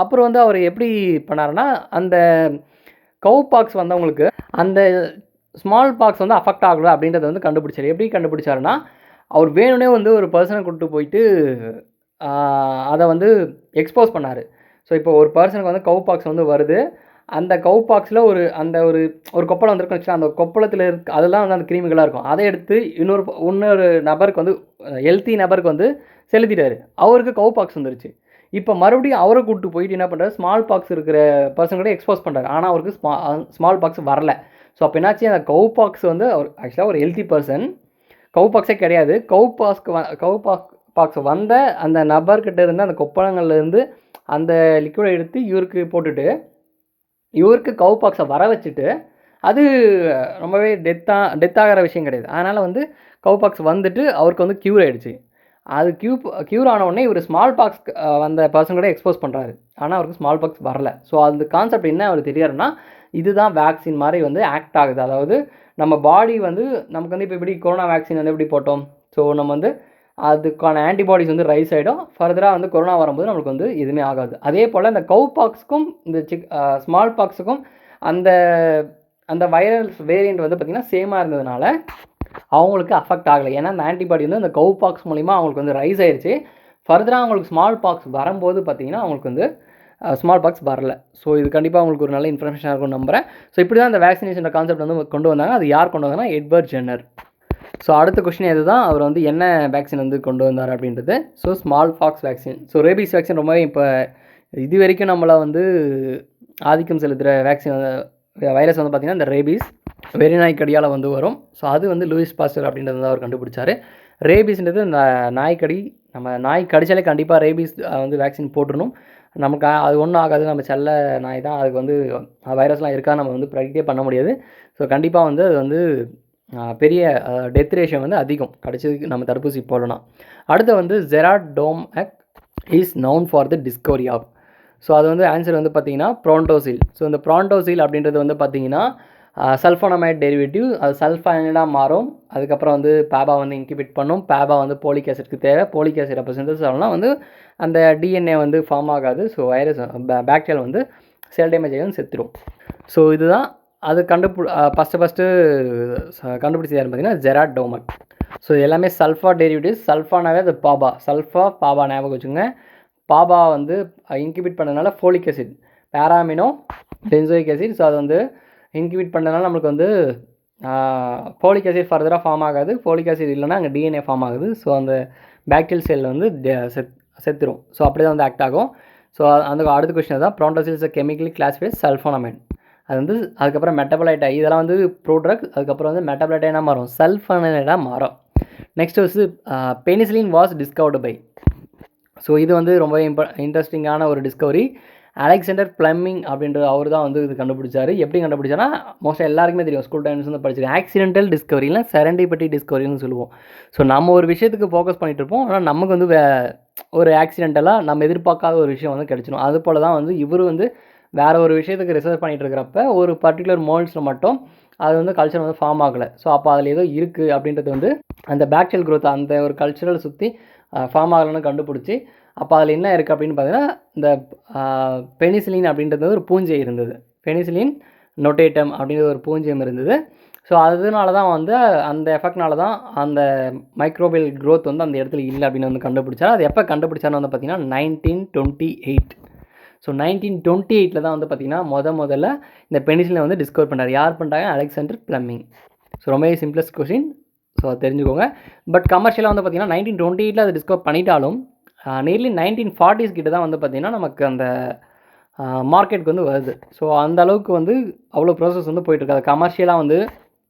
அப்புறம் வந்து அவர் எப்படி பண்ணாருன்னா, அந்த கவு பாக்ஸ் வந்தவங்களுக்கு அந்த ஸ்மால் பாக்ஸ் வந்து அஃபெக்ட் ஆகலை அப்படின்றத வந்து கண்டுபிடிச்சார். எப்படி கண்டுபிடிச்சாருன்னா, அவர் வேணும்னே வந்து ஒரு பர்சனை கூப்பிட்டு போயிட்டு அதை வந்து எக்ஸ்போஸ் பண்ணார். ஸோ இப்போ ஒரு பர்சனுக்கு வந்து கவு பாக்ஸ் வந்து வருது. அந்த கவு பாக்ஸில் ஒரு கொப்பளம் வந்துருக்குன்னு வச்சுக்கலாம். அந்த கொப்பளத்தில் அதெல்லாம் வந்து அந்த கிருமிகளாக இருக்கும். அதை எடுத்து இன்னொரு நபருக்கு வந்து ஹெல்த்தி நபருக்கு வந்து செலுத்திட்டார். அவருக்கு கவு பாக்ஸ் வந்துருச்சு. இப்போ மறுபடியும் அவரை கூப்பிட்டு போயிட்டு என்ன பண்ணுறாரு, ஸ்மால் பாக்ஸ் இருக்கிற பர்சன் கூட எக்ஸ்போஸ் பண்ணுறாரு. ஆனால் அவருக்கு ஸ்மால் பாக்ஸ் வரல. ஸோ அப்போ என்னாச்சு, அந்த கவு பாக்ஸ் வந்து அவர் ஆக்சுவலாக ஒரு ஹெல்த்தி பர்சன், கவு பாக்ஸே கிடையாது. கவு பாக்ஸ் வந்த அந்த நபர்கிட்ட இருந்து அந்த கொப்பளங்கள்லேருந்து அந்த லிக்விடை எடுத்து இவருக்கு போட்டுட்டு இவருக்கு கவு பாக்ஸை வர வச்சுட்டு, அது ரொம்பவே டெத் ஆகிற விஷயம் கிடையாது. அதனால் வந்து கவு பாக்ஸ் வந்துட்டு அவருக்கு வந்து க்யூர் ஆகிடுச்சு. அது க்யூர் ஆன உடனே இவர் ஸ்மால் பாக்ஸ் வந்த பர்சன் கூட எக்ஸ்போஸ் பண்ணுறாரு. ஆனால் அவருக்கு ஸ்மால் பாக்ஸ் வரல. ஸோ அந்த கான்செப்ட் என்ன அவர் தெரியாருன்னா, இதுதான் வேக்சின் மாதிரி வந்து ஆக்ட் ஆகுது. அதாவது நம்ம பாடி வந்து நமக்கு வந்து இப்போ எப்படி கொரோனா வேக்சின் வந்து எப்படி போட்டோம், ஸோ நம்ம வந்து அதுக்கான ஆன்டிபாடிஸ் வந்து ரைஸ் ஆகிடும். ஃபர்தராக வந்து கொரோனா வரும்போது நம்மளுக்கு வந்து எதுவுமே ஆகாது. அதே போல் இந்த கவு பாக்ஸுக்கும் இந்த ஸ்மால் பாக்ஸுக்கும் அந்த அந்த வைரல் வேரியண்ட் வந்து பார்த்திங்கன்னா சேமாக இருந்ததுனால அவங்களுக்கு அஃபெக்ட் ஆகலை. ஏன்னா அந்த ஆன்டிபாடி வந்து அந்த கவு பாக்ஸ் மூலிமா அவங்களுக்கு வந்து ரைஸ் ஆயிடுச்சு. ஃபர்தராக அவங்களுக்கு ஸ்மால் பாக்ஸ் வரும்போது பார்த்திங்கன்னா அவங்களுக்கு வந்து ஸ்மால் பாக்ஸ் வரல. ஸோ இது கண்டிப்பாக உங்களுக்கு ஒரு நல்ல இன்ஃபர்மேஷனாக இருக்கும்னு நம்புகிறேன். ஸோ இப்படி தான் அந்த வேக்சினேஷன் கான்செப்ட் வந்து கொண்டு வந்தாங்க. அது யார் கொண்டு வந்தாங்கன்னா எட்வர்ட் ஜென்னர். ஸோ அடுத்த கொஸ்டின் எது தான், அவர் வந்து என்ன வேக்சின் வந்து கொண்டு வந்தார் அப்படின்றது. So small box vaccine. So rabies vaccine ரொம்பவே இப்போ இது வரைக்கும் நம்மளை வந்து ஆதிக்கம் செலுத்துகிற வேக்சின் வைரஸ் வந்து பார்த்திங்கன்னா இந்த ரேபீஸ் வெறிநாய் கடியால் வந்து வரும். ஸோ அது வந்து லூயிஸ் பாஸ்டர் அப்படின்றது வந்து அவர் கண்டுபிடிச்சார். ரேபீஸ்ன்றது இந்த நாய்க்கடி, நம்ம நாய் கடிச்சாலே கண்டிப்பாக ரேபீஸ் வந்து வேக்சின் போட்டுடணும். நமக்கு அது ஒன்றும் ஆகாது, நம்ம செல்ல நாய் தான், அதுக்கு வந்து வைரஸ்லாம் இருக்கா நம்ம வந்து ப்ரெடிக்டே பண்ண முடியாது. ஸோ கண்டிப்பாக வந்து அது வந்து பெரிய டெத் ரேஷியோ வந்து அதிகம் கடிச்சதுக்கு நம்ம தடுப்பூசி போடலாம். அடுத்து வந்து Gerhard Domagk is known for the discovery of. So அது வந்து ஆன்சர் வந்து பார்த்திங்கன்னா ப்ராண்டோசில். ஸோ இந்த ப்ராண்டோசில் அப்படின்றது வந்து பார்த்திங்கன்னா சல்ஃபோனமைட் டெரிவேட்டிவ், அது சல்ஃபைனடாக மாறும். அதுக்கப்புறம் வந்து பேபா வந்து இன்கிபிட் பண்ணும். பேபா வந்து போலிக் ஆசிட்க்கு தேவை. போலிக் ஆசிட் அப்போ சிந்தசிஸ் ஆகலாம் வந்து அந்த டிஎன்ஏ வந்து ஃபார்ம் ஆகாது. ஸோ வைரஸ் பாக்டீரியா வந்து செல் டேமேஜ் ஆகி செத்துடும். ஸோ இதுதான் அது ஃபஸ்ட்டு கண்டுபிடிச்சது யாருன்னு பார்த்தீங்கன்னா ஜெராடோமேக். ஸோ எல்லாமே சல்ஃபா டெரிவேட்டிவ்ஸ். சல்ஃபானாவே அது பாபா ஞாபகம் வச்சுங்க. பாபா வந்து இன்கிபிட் பண்ணதுனால folic acid, para amino benzoic acid. So அது வந்து இன்கிபிட் பண்ணதுனால நம்மளுக்கு வந்து ஃபோலிக் ஆசிட் ஃபர்தராக ஃபார்ம் ஆகாது. ஃபோலிக் ஆசிட் இல்லைன்னா அங்கே டிஎன்ஏ ஃபார்ம் ஆகுது. ஸோ அந்த பாக்டீரியல் செல் வந்து செத்துரும். ஸோ அப்படி தான் வந்து ஆக்ட் ஆகும். ஸோ அந்த அடுத்த கொஸ்டின் தான் ப்ராண்டோசில் கெமிக்கலி கிளாஸிஃபைட் சல்ஃபோனமைட். அது வந்து அதுக்கப்புறம் மெட்டபலைட் ஆகி இதெல்லாம் வந்து ப்ரோட்ரக், அதுக்கப்புறம் வந்து மெட்டபலைட் என்ன மாறும், சல்ஃபனைடாக மாறும். நெக்ஸ்ட் வந்து penicillin was discovered by. So இது வந்து ரொம்ப இன்ட்ரெஸ்டிங்கான ஒரு டிஸ்கவரி. அலெக்சாண்டர் பிளம்பிங் அப்படின்ற அவர் தான் வந்து இது கண்டுபிடிச்சார். எப்படி கண்டுபிடிச்சானா, மோஸ்ட்டாக எல்லாருக்குமே தெரியும், ஸ்கூல் டைம்ஸ் வந்து படிச்சிருக்கேன். ஆக்சிடென்டல் டிஸ்கவரியில் செரண்டிபிட்டி டிஸ்கவரின்னு சொல்லுவோம். ஸோ நம்ம ஒரு விஷயத்துக்கு ஃபோக்கஸ் பண்ணிகிட்டு இருப்போம், ஆனால் நமக்கு வந்து ஒரு ஆக்சிடென்டலாக நம்ம எதிர்பார்க்காத ஒரு விஷயம் வந்து கிடச்சிடும். அது போல் தான் வந்து இவர் வந்து வேறு ஒரு விஷயத்துக்கு ரிசர்ச் பண்ணிகிட்டு இருக்கிறப்ப ஒரு பர்டிகுலர் மோல்ட்ஸில் மட்டும் அது வந்து கல்ச்சர் வந்து ஃபார்ம் ஆகலை. ஸோ அப்போ அதில் ஏதோ இருக்குது அப்படின்றது வந்து அந்த பாக்டீரியல் க்ரோத் அந்த ஒரு கல்ச்சரல் சுற்றி ஃபார்ம் ஆகலைன்னு கண்டுபிடிச்சி, அப்போ அதில் என்ன இருக்குது அப்படின்னு பார்த்தீங்கன்னா இந்த பெனிசிலின் அப்படின்றது ஒரு பூஞ்சை இருந்தது. பெனிசிலின் நொட்டேட்டம் அப்படின்ற ஒரு பூஞ்சையம் இருந்தது. ஸோ அதனால தான் வந்து அந்த எஃபெக்ட்னால தான் அந்த மைக்ரோபியல் க்ரோத் வந்து அந்த இடத்துல இல்லை அப்படின்னு வந்து கண்டுபிடிச்சார். அது எப்போ கண்டுபிடிச்சாருன்னு வந்து பார்த்திங்கன்னா 1928. ஸோ 1928 தான் வந்து பார்த்திங்கன்னா முதல்ல இந்த பெனிசிலினை வந்து டிஸ்கவர் பண்ணார். யார் பண்ணுறாங்க? Alexander Fleming. ஸோ ரொம்பவே சிம்பிளஸ்ட் கொஷின். ஸோ அதை தெரிஞ்சுக்கோங்க. பட் கமர்ஷியலாக வந்து பார்த்திங்கன்னா 1928 அதை டிஸ்கவர் பண்ணிட்டாலும் நியர்லி 1940s கிட்ட தான் வந்து பார்த்திங்கன்னா நமக்கு அந்த மார்க்கெட்டுக்கு வந்து வருது. ஸோ அந்த அளவுக்கு வந்து அவ்வளோ ப்ராசஸ் வந்து போயிட்டுருக்கு. அது கமர்ஷியலாக வந்து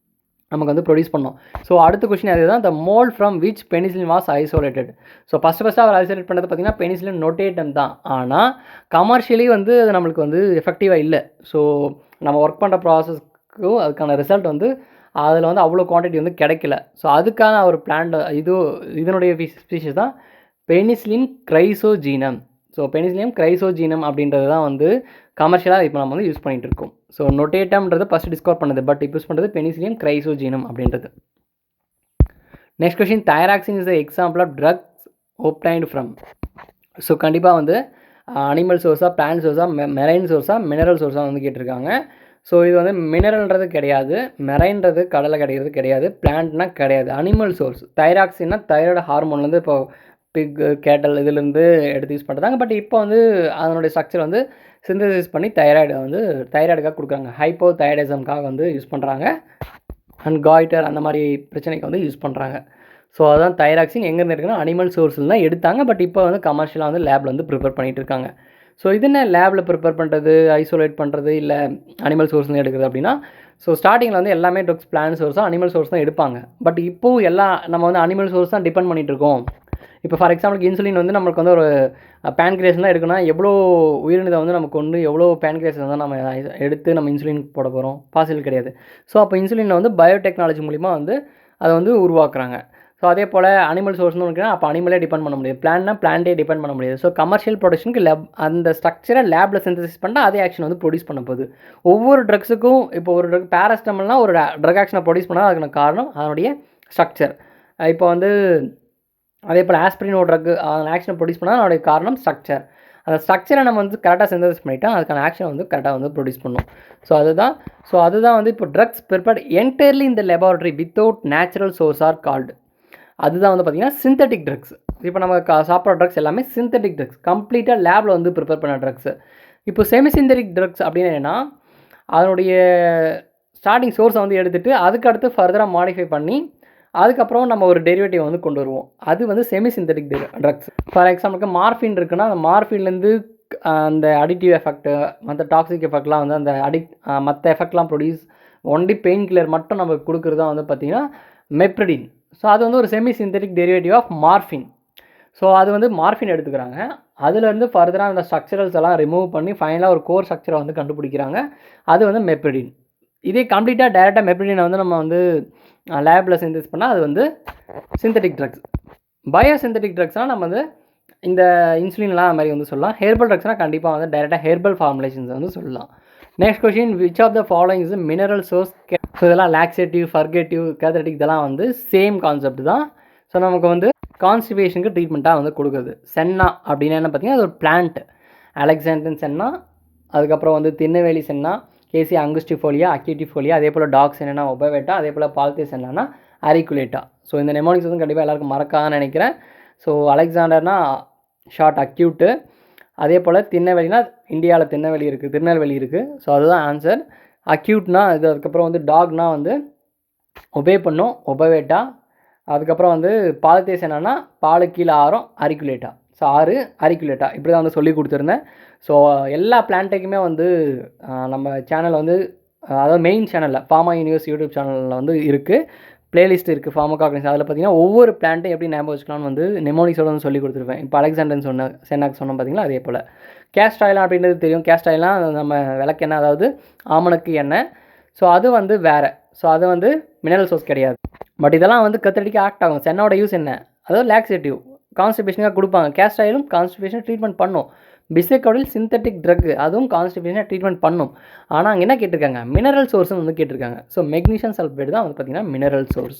நமக்கு வந்து ப்ரொடியூஸ் பண்ணோம். ஸோ அடுத்த கொஸ்டின் அதுதான், the mould from which penicillin was isolated. So first அவர் ஐசோலேட் பண்ணது பார்த்திங்கன்னா பெனிசிலின் நோட்டேட்டம் தான். ஆனால் கமர்ஷியலி வந்து அது நம்மளுக்கு வந்து எஃபெக்டிவாக இல்லை. ஸோ நம்ம ஒர்க் பண்ணுற ப்ராசஸ்க்கும் அதுக்கான ரிசல்ட் வந்து அதில் வந்து அவ்வளோ குவான்டிட்டி வந்து கிடைக்கல. ஸோ அதுக்கான ஒரு பிளான்ட் இதனுடைய ஸ்பீஷிஸ் தான் பெனிசிலின் கிரைசோஜீனம். ஸோ பெனிசிலின் கிரைசோஜீனம் அப்படின்றது தான் வந்து கமர்ஷியலாக இப்போ நம்ம வந்து யூஸ் பண்ணிகிட்டு இருக்கோம். ஸோ நொட்டேட்டம்ன்றது ஃபஸ்ட்டு டிஸ்கவர் பண்ணது, பட் இப்போ யூஸ் பண்ணுறது பெனிசிலின் கிரைசோஜீனம் அப்படின்றது. Next question, thyroxine is the example of drugs obtained from. So கண்டிப்பாக வந்து அனிமல் சோர்ஸாக, பிளான்ட் சோர்ஸாக, மெரைன் சோர்ஸாக, மினரல் சோர்ஸாக வந்து கேட்டிருக்காங்க. ஸோ இது வந்து மினரல்ன்றது கிடையாது, மெரைன்றது கடலை கிடைக்கிறது கிடையாது, பிளான்ட்னா கிடையாது, அனிமல் சோர்ஸ். தைராக்சின்னா தைராய்டு ஹார்மோன்லேருந்து இப்போ பிக், கேட்டல் இதிலேருந்து எடுத்து யூஸ் பண்ணுறாங்க. பட் இப்போ வந்து அதனுடைய ஸ்ட்ரக்சர் வந்து சிந்தசிஸ் பண்ணி தைராய்டுக்காக கொடுக்குறாங்க. ஹைப்போ தைராய்டிசம்காக வந்து யூஸ் பண்ணுறாங்க. அண்ட் காய்டர் அந்த மாதிரி பிரச்சனைக்கு வந்து யூஸ் பண்ணுறாங்க. ஸோ அதான் தைராக்சின் எங்கேருந்து இருக்குன்னா அனிமல் சோர்ஸில் தான் எடுத்தாங்க. பட் இப்போ வந்து கமர்ஷியலாக வந்து லேபில் வந்து ப்ரிப்பேர் பண்ணிகிட்டு இருக்காங்க. ஸோ இது என்ன லேபில் ப்ரிப்பேர் பண்ணுறது, ஐசோலேட் பண்ணுறது, இல்லை அனிமல் சோர்ஸ்னு எடுக்கிறது அப்படின்னா, ஸோ ஸ்டார்டிங்கில் வந்து எல்லாமே ட்ரக்ஸ் பிளான்ட் சோர்ஸாக அனிமல் சோர்ஸ் தான் எடுப்பாங்க. பட் இப்போது நம்ம வந்து அனிமல் சோர்ஸ் தான் டிபெண்ட் பண்ணிகிட்டு இருக்கோம். இப்போ ஃபார் எக்ஸாம்பிளுக்கு இன்சுலின் வந்து நம்மளுக்கு வந்து ஒரு பேன்கிரேஸ்லாம் இருக்குன்னா எவ்வளோ உயிரினத்தை வந்து நமக்கு கொண்டு எவ்வளோ பேன்கிரேஸ் வந்து நம்ம எடுத்து நம்ம இன்சுலின் போட போகிறோம்? பாசிபிள் கிடையாது. ஸோ அப்போ இன்சுலினில் வந்து பயோடெக்னாலஜி மூலிமா வந்து அதை வந்து உருவாக்குறாங்க. ஸோ அதே போல் அனிமல் சோர்ஸ்னு இருக்குன்னா அப்போ அனிமலே டிபெண்ட் பண்ண முடியாது, பிளான்ட்டே டிபெண்ட் பண்ண முடியாது. ஸோ கமர்ஷியல் ப்ரொடக்ஷனுக்கு அந்த ஸ்ட்ரக்சரை லேபில் சிந்தசிஸ் பண்ணால் அதே ஆக்ஷன் வந்து ப்ரொடியூஸ் பண்ண போகுது. ஒவ்வொரு ட்ரக்ஸுக்கும் இப்போ ஒரு ட்ரக் பேராஸ்டமல்னால் ஒரு ட்ரக் ஆக்ஷனை ப்ரொடியூஸ் பண்ணால் அதுக்கான காரணம் அதனுடைய ஸ்ட்ரக்சர். இப்போ வந்து அதே போல் ஆஸ்பிரின் ஒரு ட்ரக் ஆக்ஷனை ப்ரொடியூஸ் பண்ணால் அதனுடைய காரணம் ஸ்ட்ரக்சர். அந்த ஸ்ட்ரக்சரை நம்ம வந்து கரெக்டாக சிந்தசிஸ் பண்ணிவிட்டால் அதுக்கான ஆக்ஷன் வந்து கரெக்டாக வந்து ப்ரொடியூஸ் பண்ணும். ஸோ அதுதான் வந்து இப்போ ட்ரக்ஸ் ப்ரிப்பேர்ட் என்டையர்லி இந்த laboratory without natural source are called. அதுதான் வந்து பார்த்திங்கன்னா சிந்தட்டிக் ட்ரக்ஸ். இப்போ நம்ம சாப்பிட்ற ட்ரக்ஸ் எல்லாமே சிந்தட்டிக் ட்ரக்ஸ், கம்ப்ளீட்டாக லேபில் வந்து ப்ரிப்பேர் பண்ண ட்ரக்ஸு. இப்போ செமி சிந்தட்டிக் ட்ரக்ஸ் அப்படின்னு என்னென்னா அதனுடைய ஸ்டார்டிங் சோர்ஸை வந்து எடுத்துகிட்டு அதுக்கடுத்து ஃபர்தராக மாடிஃபை பண்ணி அதுக்கப்புறம் நம்ம ஒரு டெரிவேட்டிவ் வந்து கொண்டு வருவோம். அது வந்து செமி சிந்தட்டிக் ட்ரக்ஸ். ஃபார் எக்ஸாம்பிளுக்கு மார்ஃபின் இருக்குன்னா அந்த மார்ஃபின்லேருந்து அந்த அடிக்டிவ் எஃபெக்ட்டு, மற்ற டாக்ஸிக் எஃபெக்ட்லாம் வந்து அந்த மற்ற எஃபெக்ட்லாம் ப்ரொடியூஸ் ஒன்லி பெயின் கில்லர் மட்டும் நம்ம கொடுக்குறது தான் வந்து பார்த்திங்கன்னா மெப்ரிடின். ஸோ அது வந்து ஒரு semi synthetic derivative of morphine. So அது வந்து மார்ஃபின் எடுத்துக்கிறாங்க, அதுலேருந்து ஃபர்தராக அந்த ஸ்ட்ரக்சரல்ஸ் எல்லாம் ரிமூவ் பண்ணி ஃபைனலாக ஒரு கோர் ஸ்ட்ரக்சரை வந்து கண்டுபிடிக்கிறாங்க. அது வந்து மெப்ரிடின். இதே கம்ப்ளீட்டாக டைரெக்டாக மெப்ரிடினை வந்து நம்ம வந்து லேபில் சிந்தசிஸ் பண்ணால் அது வந்து சிந்தட்டிக் ட்ரக்ஸ். பயோ சிந்தட்டிக் ட்ரக்ஸ்னால் நம்ம வந்து இந்த இன்சுலின்லாம் அது மாதிரி வந்து சொல்லலாம். ஹெர்பல் ட்ரக்ஸ்னால் கண்டிப்பாக வந்து டைரெக்டாக ஹெர்பல் ஃபார்முலேஷன்ஸ் வந்து சொல்லலாம். Next question, which of the following is mineral source? So இதெல்லாம் லாக்ஸேட்டிவ், ஃபர்கேட்டிவ், கேத்தட்டிக் இதெல்லாம் வந்து சேம் கான்செப்ட் தான். ஸோ நமக்கு வந்து கான்ஸ்டிபேஷனுக்கு ட்ரீட்மெண்ட்டாக வந்து கொடுக்குறது. சென்னா அப்படின்னா என்ன பார்த்தீங்கன்னா அது ஒரு பிளான்ட். அலெக்சாண்ட்ரின் சென்னா, அதுக்கப்புறம் வந்து திருநெல்வேலி சென்னா, கேசி அங்குஸ்டிஃபோலியா, அக்யூட்டிஃபோலியா, அதே போல் டாக்ஸ் என்னென்னா ஒபவேட்டா, அதே போல் பால்தேஸ் என்னன்னா அரிகுலேட்டா. ஸோ இந்த நெமோனிக்ஸ் வந்து கண்டிப்பாக எல்லாருக்கும் மறக்காதுன்னு நினைக்கிறேன். ஸோ அலெக்சாண்டர்னா ஷார்ட் அக்யூட்டு, அதே போல் திருநெல்வேலினா இந்தியாவில் திருநெல்வேலி இருக்குது. ஸோ அதுதான் ஆன்சர். அக்யூட்னா இது. அதுக்கப்புறம் வந்து டாக்னா வந்து ஒபே பண்ணும், ஒபவேட்டா. அதுக்கப்புறம் வந்து பால்தேஸ் என்னன்னா பாலு கீழே ஆறும், அரிகுலேட்டா. ஸோ அரிகுலேட்டா இப்படி தான் வந்து சொல்லி கொடுத்துருந்தேன். ஸோ எல்லா பிளான்ட்டுக்குமே வந்து நம்ம சேனல் வந்து அதாவது மெயின் சேனலில் ஃபார்மா யூனிவர்ஸ் யூடியூப் சேனலில் வந்து இருக்குது, பிளேலிஸ்ட் இருக்குது ஃபார்மகாக்னிசன்ஸ். அதில் பார்த்தீங்கன்னா ஒவ்வொரு பிளான்ட்டும் எப்படி ஞாபகம் வச்சுக்கலாம்னு வந்து நெமோனிக்ஸோட வந்து சொல்லி கொடுத்துருப்பேன். இப்போ அலெக்சாண்டர்னு சென்னாக்கு சொன்னோம் பார்த்தீங்களா, அதே போல். கேஸ்ட் ஆயிலாம் அப்படின்றது தெரியும். கேஸ்ட் ஆயிலாம் நம்ம விளக்கெண்ணெய், அதாவது ஆமணக்கு எண்ணெய். ஸோ அது வந்து வேறு. ஸோ அது வந்து மினரல் சோர்ஸ் கிடையாது. பட் இதெல்லாம் வந்து கத்தடிக்க ஆக்ட் ஆகும். சென்னோட யூஸ் என்ன? அதாவது லாக்ஸேட்டிவ், கான்ஸ்டிபேஷனுக்காக கொடுப்பாங்க. கேஸ்ட் ஆயிலும் கான்ஸ்டிபேஷன் ட்ரீட்மெண்ட் பண்ணும். பிசைக்கோடில் சிந்தட்டிக் ட்ரக், அதுவும் கான்ஸ்டிபேஷனை ட்ரீட்மெண்ட் பண்ணும். ஆனால் அங்கே என்ன கேட்டிருக்காங்க? மினரல் சோர்ஸ்னு வந்து கேட்டிருக்காங்க. ஸோ மெக்னீஷியம் சல்ஃபேட் தான் வந்து பார்த்திங்கன்னா mineral source.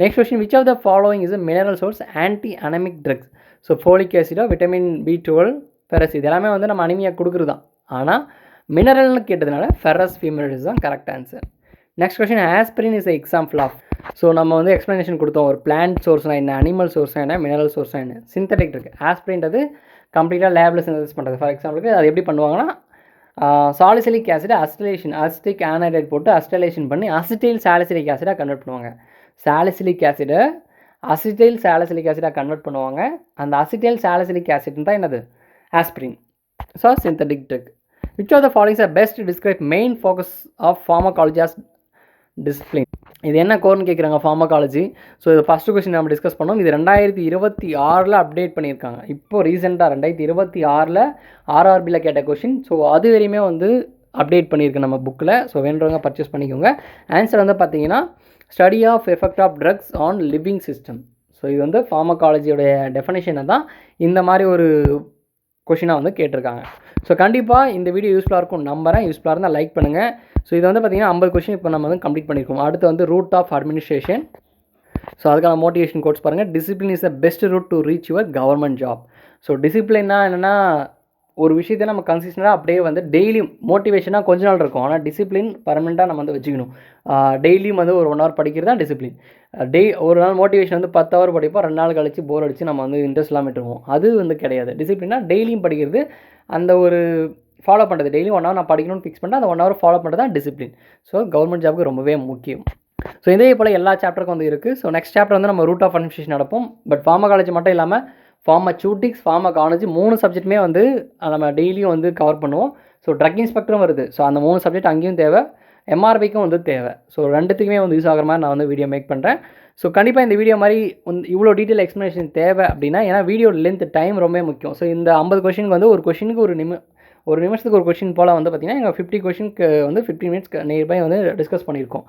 Next question, which of the following is mineral source anti anaemic drugs? So folic ஆசிடோ, விட்டமின் B12, ஃபெரஸ், இது எல்லாமே வந்து நம்ம அனிமியா கொடுக்குறது தான். ஆனால் மினரல்னு கேட்டதுனால ஃபெரஸ் ஃபீமரஸ் தான் correct answer. Next question, aspirin is example of. So நம்ம வந்து எக்ஸ்ப்ளனேஷன் கொடுத்தோம், ஒரு பிளான்ட் சோர்ஸ்னால் என்ன, அனிமல் சோர்ஸ்னால் என்ன, மினரல் சோர்ஸ்னால் என்ன. சிந்தட்டிக் இருக்குது. ஆஸ்பிரின்றது கம்ப்ளீட்டாக லேபில் சிந்தசிஸ் பண்ணுறது. ஃபார் எக்ஸாம்பிளுக்கு அது எப்படி பண்ணுவாங்கன்னா, சாலிசிலிக் ஆசிட் அசிட்டிக் ஆனைடைட் போட்டு அசிட்டலேஷன் பண்ணி அசிட்டைல் சாலிசிலிக் ஆசிடாக கன்வெர்ட் பண்ணுவாங்க. சாலிசிலிக் ஆசிடை அசிட்டைல் சாலிசிலிக் ஆசிடாக கன்வெர்ட் பண்ணுவாங்க. அந்த அசிட்டைல் சாலிசிலிக் ஆசிட் தான் என்னது, aspirin. So synthetic drug. Which of the followings are best describe main focus of pharmacology as discipline. இது என்ன கோர்னு கேட்குறாங்க, ஃபார்மகாலஜி. ஸோ இது ஃபஸ்ட்டு கொஸ்டின் நம்ம டிஸ்கஸ் பண்ணோம். இது 2026 அப்டேட் பண்ணியிருக்காங்க. இப்போ ரீசெண்டாக 2026 ஆர்ஆர்பியில் கேட்ட கொஸ்டின். ஸோ அது வரையுமே வந்து அப்டேட் பண்ணியிருக்கு நம்ம புக்கில். ஸோ வேண்டுறவங்க பர்ச்சேஸ் பண்ணிக்கோங்க. ஆன்சர் வந்து பார்த்தீங்கன்னா, study of effect of drugs on living system. So இது வந்து ஃபார்மகாலஜியோடைய டெஃபனேஷனை தான் இந்த மாதிரி ஒரு கொஷினாக வந்து கேட்டிருக்காங்க. ஸோ கண்டிப்பாக இந்த வீடியோ யூஸ்ஃபுல்லாக இருக்கும் நம்புறேன். யூஸ்ஃபுல்லாக இருந்தால் லைக் பண்ணுங்கள். ஸோ இது வந்து பார்த்திங்கன்னா 50 கொஷின் இப்போ நம்ம வந்து கம்ப்ளீட் பண்ணியிருக்கோம். அடுத்து வந்து ரூட் ஆஃப் அட்மினிஸ்ட்ரேஷன். ஸோ அதுக்கான மோட்டிவேஷன் கோட்ஸ் பாருங்கள். Discipline is the best route to reach your government job. So டிசிப்ளின்னா என்னென்னா, ஒரு விஷயத்தை நம்ம கன்சிஸ்டண்டாக அப்படியே வந்து டெய்லியும், மோட்டிவேஷனாக கொஞ்ச நாள் இருக்கும், ஆனால் டிசிப்ளின் பர்மனெண்ட்டாக நம்ம வந்து வச்சுக்கணும். டெய்லியும் வந்து ஒரு 1 hour படிக்கிறது தான் டிசிப்ளின். ஒரு நாள் மோட்டிவேஷன் வந்து 10 hour படிப்போம், 2 நாள் கழிச்சு போர் அடிச்சு நம்ம வந்து இன்ட்ரெஸ்ட் இல்லாமல் விட்டுருவோம். அது வந்து கிடையாது. டிசிப்ளினா டெய்லியும் படிக்கிறது, அந்த ஒரு ஃபாலோ பண்ணுறது. டெய்லியும் 1 hour நான் படிக்கணும்னு ஃபிக்ஸ் பண்ணிட்டு அந்த 1 hour ஃபாலோ பண்ணுறது தான் டிசிப்ளின். ஸோ கவர்மெண்ட் ஜாபுக்கு ரொம்பவே முக்கியம். ஸோ இதே போல் எல்லா சாப்டருக்கும் வந்து இருக்குது. ஸோ நெக்ஸ்ட் சாப்டர் வந்து நம்ம ரூட் ஆஃப் அட்மினிஸ்ட்ரேஷன் நடப்போம். பட் ஃபார்மகாலஜி மட்டும் இல்லாமல் ஃபார்மசூட்டிக்ஸ், ஃபார்மகாலஜி 3 சப்ஜெக்ட்டுமே வந்து நம்ம டெய்லியும் வந்து கவர் பண்ணுவோம். ஸோ ட்ரக் இன்ஸ்பெக்டரும் வருது. ஸோ அந்த 3 சப்ஜெக்ட் அங்கேயும் தேவை, எம்ஆர்பிக்கும் வந்து தேவை. ஸோ ரெண்டுத்துக்குமே வந்து யூஸ் ஆகிற மாதிரி நான் வந்து வீடியோ மேக் பண்ணுறேன். ஸோ கண்டிப்பாக இந்த வீடியோ மாதிரி இவ்வளோ டீட்டெயில் எக்ஸ்ப்ளனேஷன் தேவை அப்படின்னா, ஏன்னா வீடியோ லென்த் டைம் ரொம்ப முக்கியம். ஸோ இந்த 50 கொஷினுக்கு வந்து ஒரு கொஷினுக்கு ஒரு நிமிஷத்துக்கு ஒரு கொஷின் போல் வந்து பார்த்திங்கன்னா, எங்கள் 50 கொஷினுக்கு வந்து 15 minutes நியர்பை வந்து டிஸ்கஸ் பண்ணியிருக்கோம்.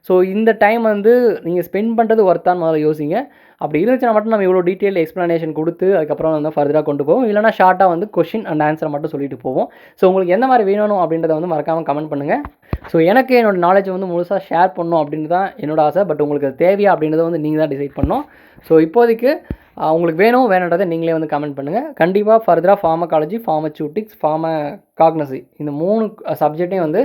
ஸோ இந்த டைம் வந்து நீங்கள் ஸ்பெண்ட் பண்ணுறது ஒர்த்தான்னு முதல்ல யோசிங்க. அப்படி இருந்துச்சுன்னா மட்டும் நம்ம இவ்வளோ டீட்டெயில் எக்ஸ்ப்ளனேஷன் கொடுத்து அதுக்கப்புறம் வந்து ஃபர்தராக கொண்டு போவோம். இல்லைனா ஷார்ட்டாக வந்து கொஷின் அண்ட் ஆன்சரை மட்டும் சொல்லிட்டு போவோம். ஸோ உங்களுக்கு எந்த மாதிரி வேணும் அப்படின்றத வந்து மறக்காமல் கமெண்ட் பண்ணுங்கள். ஸோ எனக்கு என்னோடய நாலேஜ் வந்து முழுசாக ஷேர் பண்ணணும் அப்படின்னு தான் என்னோட ஆசை. பட் உங்களுக்கு அது தேவையா அப்படின்றத வந்து நீங்கள் தான் டிசைட் பண்ணணும். ஸோ இப்போதைக்கு உங்களுக்கு வேணுன்றதை நீங்களே வந்து கமெண்ட் பண்ணுங்கள். கண்டிப்பாக ஃபர்தராக ஃபார்மகாலஜி, ஃபார்மசூட்டிக்ஸ், ஃபார்மகாக்னசி இந்த 3 சப்ஜெக்டையும் வந்து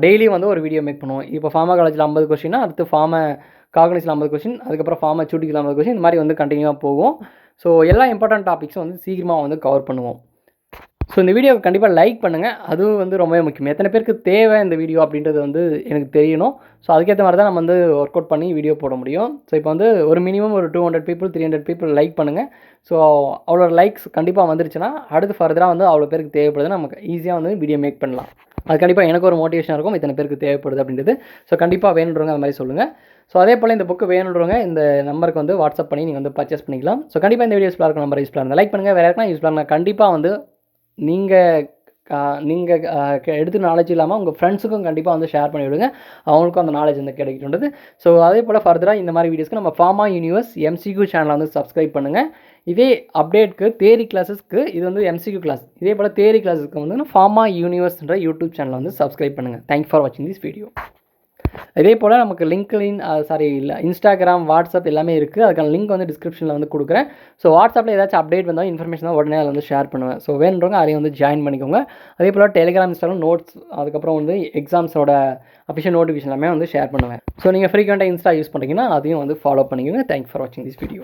டெய்லி வந்து ஒரு வீடியோ மேக் பண்ணுவோம். இப்போ ஃபார்மகாலஜியில் 50 கொஷினா, அடுத்து காக்னிஸில் 50 கொஷின், அதுக்கப்புறம் ஃபார்மசூட்டிக்ஸில் 50 கொஷின், இந்த மாதிரி வந்து கண்டினியூவாக போகும். ஸோ எல்லா இம்பார்ட்டன்ட் டாபிக்ஸும் வந்து சீக்கிரமாக வந்து கவர் பண்ணுவோம். ஸோ இந்த வீடியோவை கண்டிப்பாக லைக் பண்ணுங்கள். அதுவும் வந்து ரொம்பவே முக்கியம். எத்தனை பேருக்கு தேவை இந்த வீடியோ அப்படின்றது வந்து எனக்கு தெரியணும். ஸோ அதுக்கேற்ற மாதிரி தான் நம்ம வந்து ஒர்க் அவுட் பண்ணி வீடியோ போட முடியும். ஸோ இப்போ வந்து ஒரு மினிமம் ஒரு 200 people 300 people லைக் பண்ணுங்கள். ஸோ அவ்வளோ லைக்ஸ் கண்டிப்பாக வந்துருச்சுன்னா அடுத்து ஃபர்தராக வந்து அவ்வளோ பேருக்கு தேவைப்படுது, நமக்கு ஈஸியாக வந்து வீடியோ மேக் பண்ணலாம். அது கண்டிப்பாக எனக்கு ஒரு மோட்டிவேஷனாக இருக்கும், இத்தனை பேருக்கு தேவைப்படுது அப்படின்றது. ஸோ கண்டிப்பாக வேணுன்றவங்க அந்த மாதிரி சொல்லுங்கள். ஸோ அதே போல் இந்த புக்கு வேணுன்றவங்க இந்த நம்பருக்கு வந்து வாட்ஸ்அப் பண்ணி நீங்கள் வந்து பர்ச்சேஸ் பண்ணிக்கலாம். ஸோ கண்டிப்பாக இந்த வீடியோ யூஸ்ஃபுல்லாக இருக்கும், நம்பர் யூஸ்ஃபுல்லாக இருந்தால் லைக் பண்ணுங்கள். வேறு யாருக்குன்னா யூஸ்ஃபுல்லாக இருந்தால் கண்டிப்பாக வந்து நீங்கள் எடுத்து நாலேஜ் இல்லாமல் உங்கள் ஃப்ரெண்ட்ஸுக்கும் கண்டிப்பாக வந்து ஷேர் பண்ணி விடுங்க. அவங்களுக்கும் அந்த நாலேஜ் வந்து கிடைக்கின்றது. ஸோ அதே போல் ஃபர்தராக இந்த மாதிரி வீடியோஸ்க்கு நம்ம ஃபார்மா யூனிவர்ஸ் MCQ சேனலை வந்து சப்ஸ்கிரைப் பண்ணுங்கள். இதே அப்டேட்க்கு தியரி கிளாஸஸ்க்கு இது வந்து MCQ கிளாஸ், இதே போல் தியரி கிளாஸஸ்க்கு வந்து ஃபார்மா யூனிவர்ஸ்ன்ற யூடியூப் சேனலை வந்து சப்ஸ்கிரைப் பண்ணுங்கள். தேங்க்ஸ் ஃபார் வாட்சிங் திஸ் வீடியோ. இதே போல் நமக்கு இன்ஸ்டாகிராம், வாட்ஸ்அப் எல்லாமே இருக்குது. அதுக்கான லிங்க் வந்து டிஸ்கிரிப்ஷனில் வந்து கொடுக்குறேன். ஸோ வாட்ஸ்அப்பில் ஏதாச்சும் அப்டேட் வந்தால் இன்ஃபர்மேஷன் தான் உடனே அதில் வந்து ஷேர் பண்ணுவேன். ஸோ வேணுன்றவங்க அதையும் வந்து ஜாயின் பண்ணிக்கோங்க. அதே போல் டெலிகிராம், இன்ஸ்டாகிராம் நோட்ஸ், அதுக்கப்புறம் வந்து எக்ஸாம்ஸோட அஃபிஷியல் நோட்டிஃபிகேஷன் எல்லாமே வந்து ஷேர் பண்ணுவேன். ஸோ நீங்கள் ஃப்ரீக்வெண்ட்டாக இன்ஸ்டா யூஸ் பண்ணுறீங்கன்னா அதையும் வந்து ஃபாலோ பண்ணிக்கோங்க. தேங்க்ஸ் ஃபார் வாட்சிங் திஸ் வீடியோ.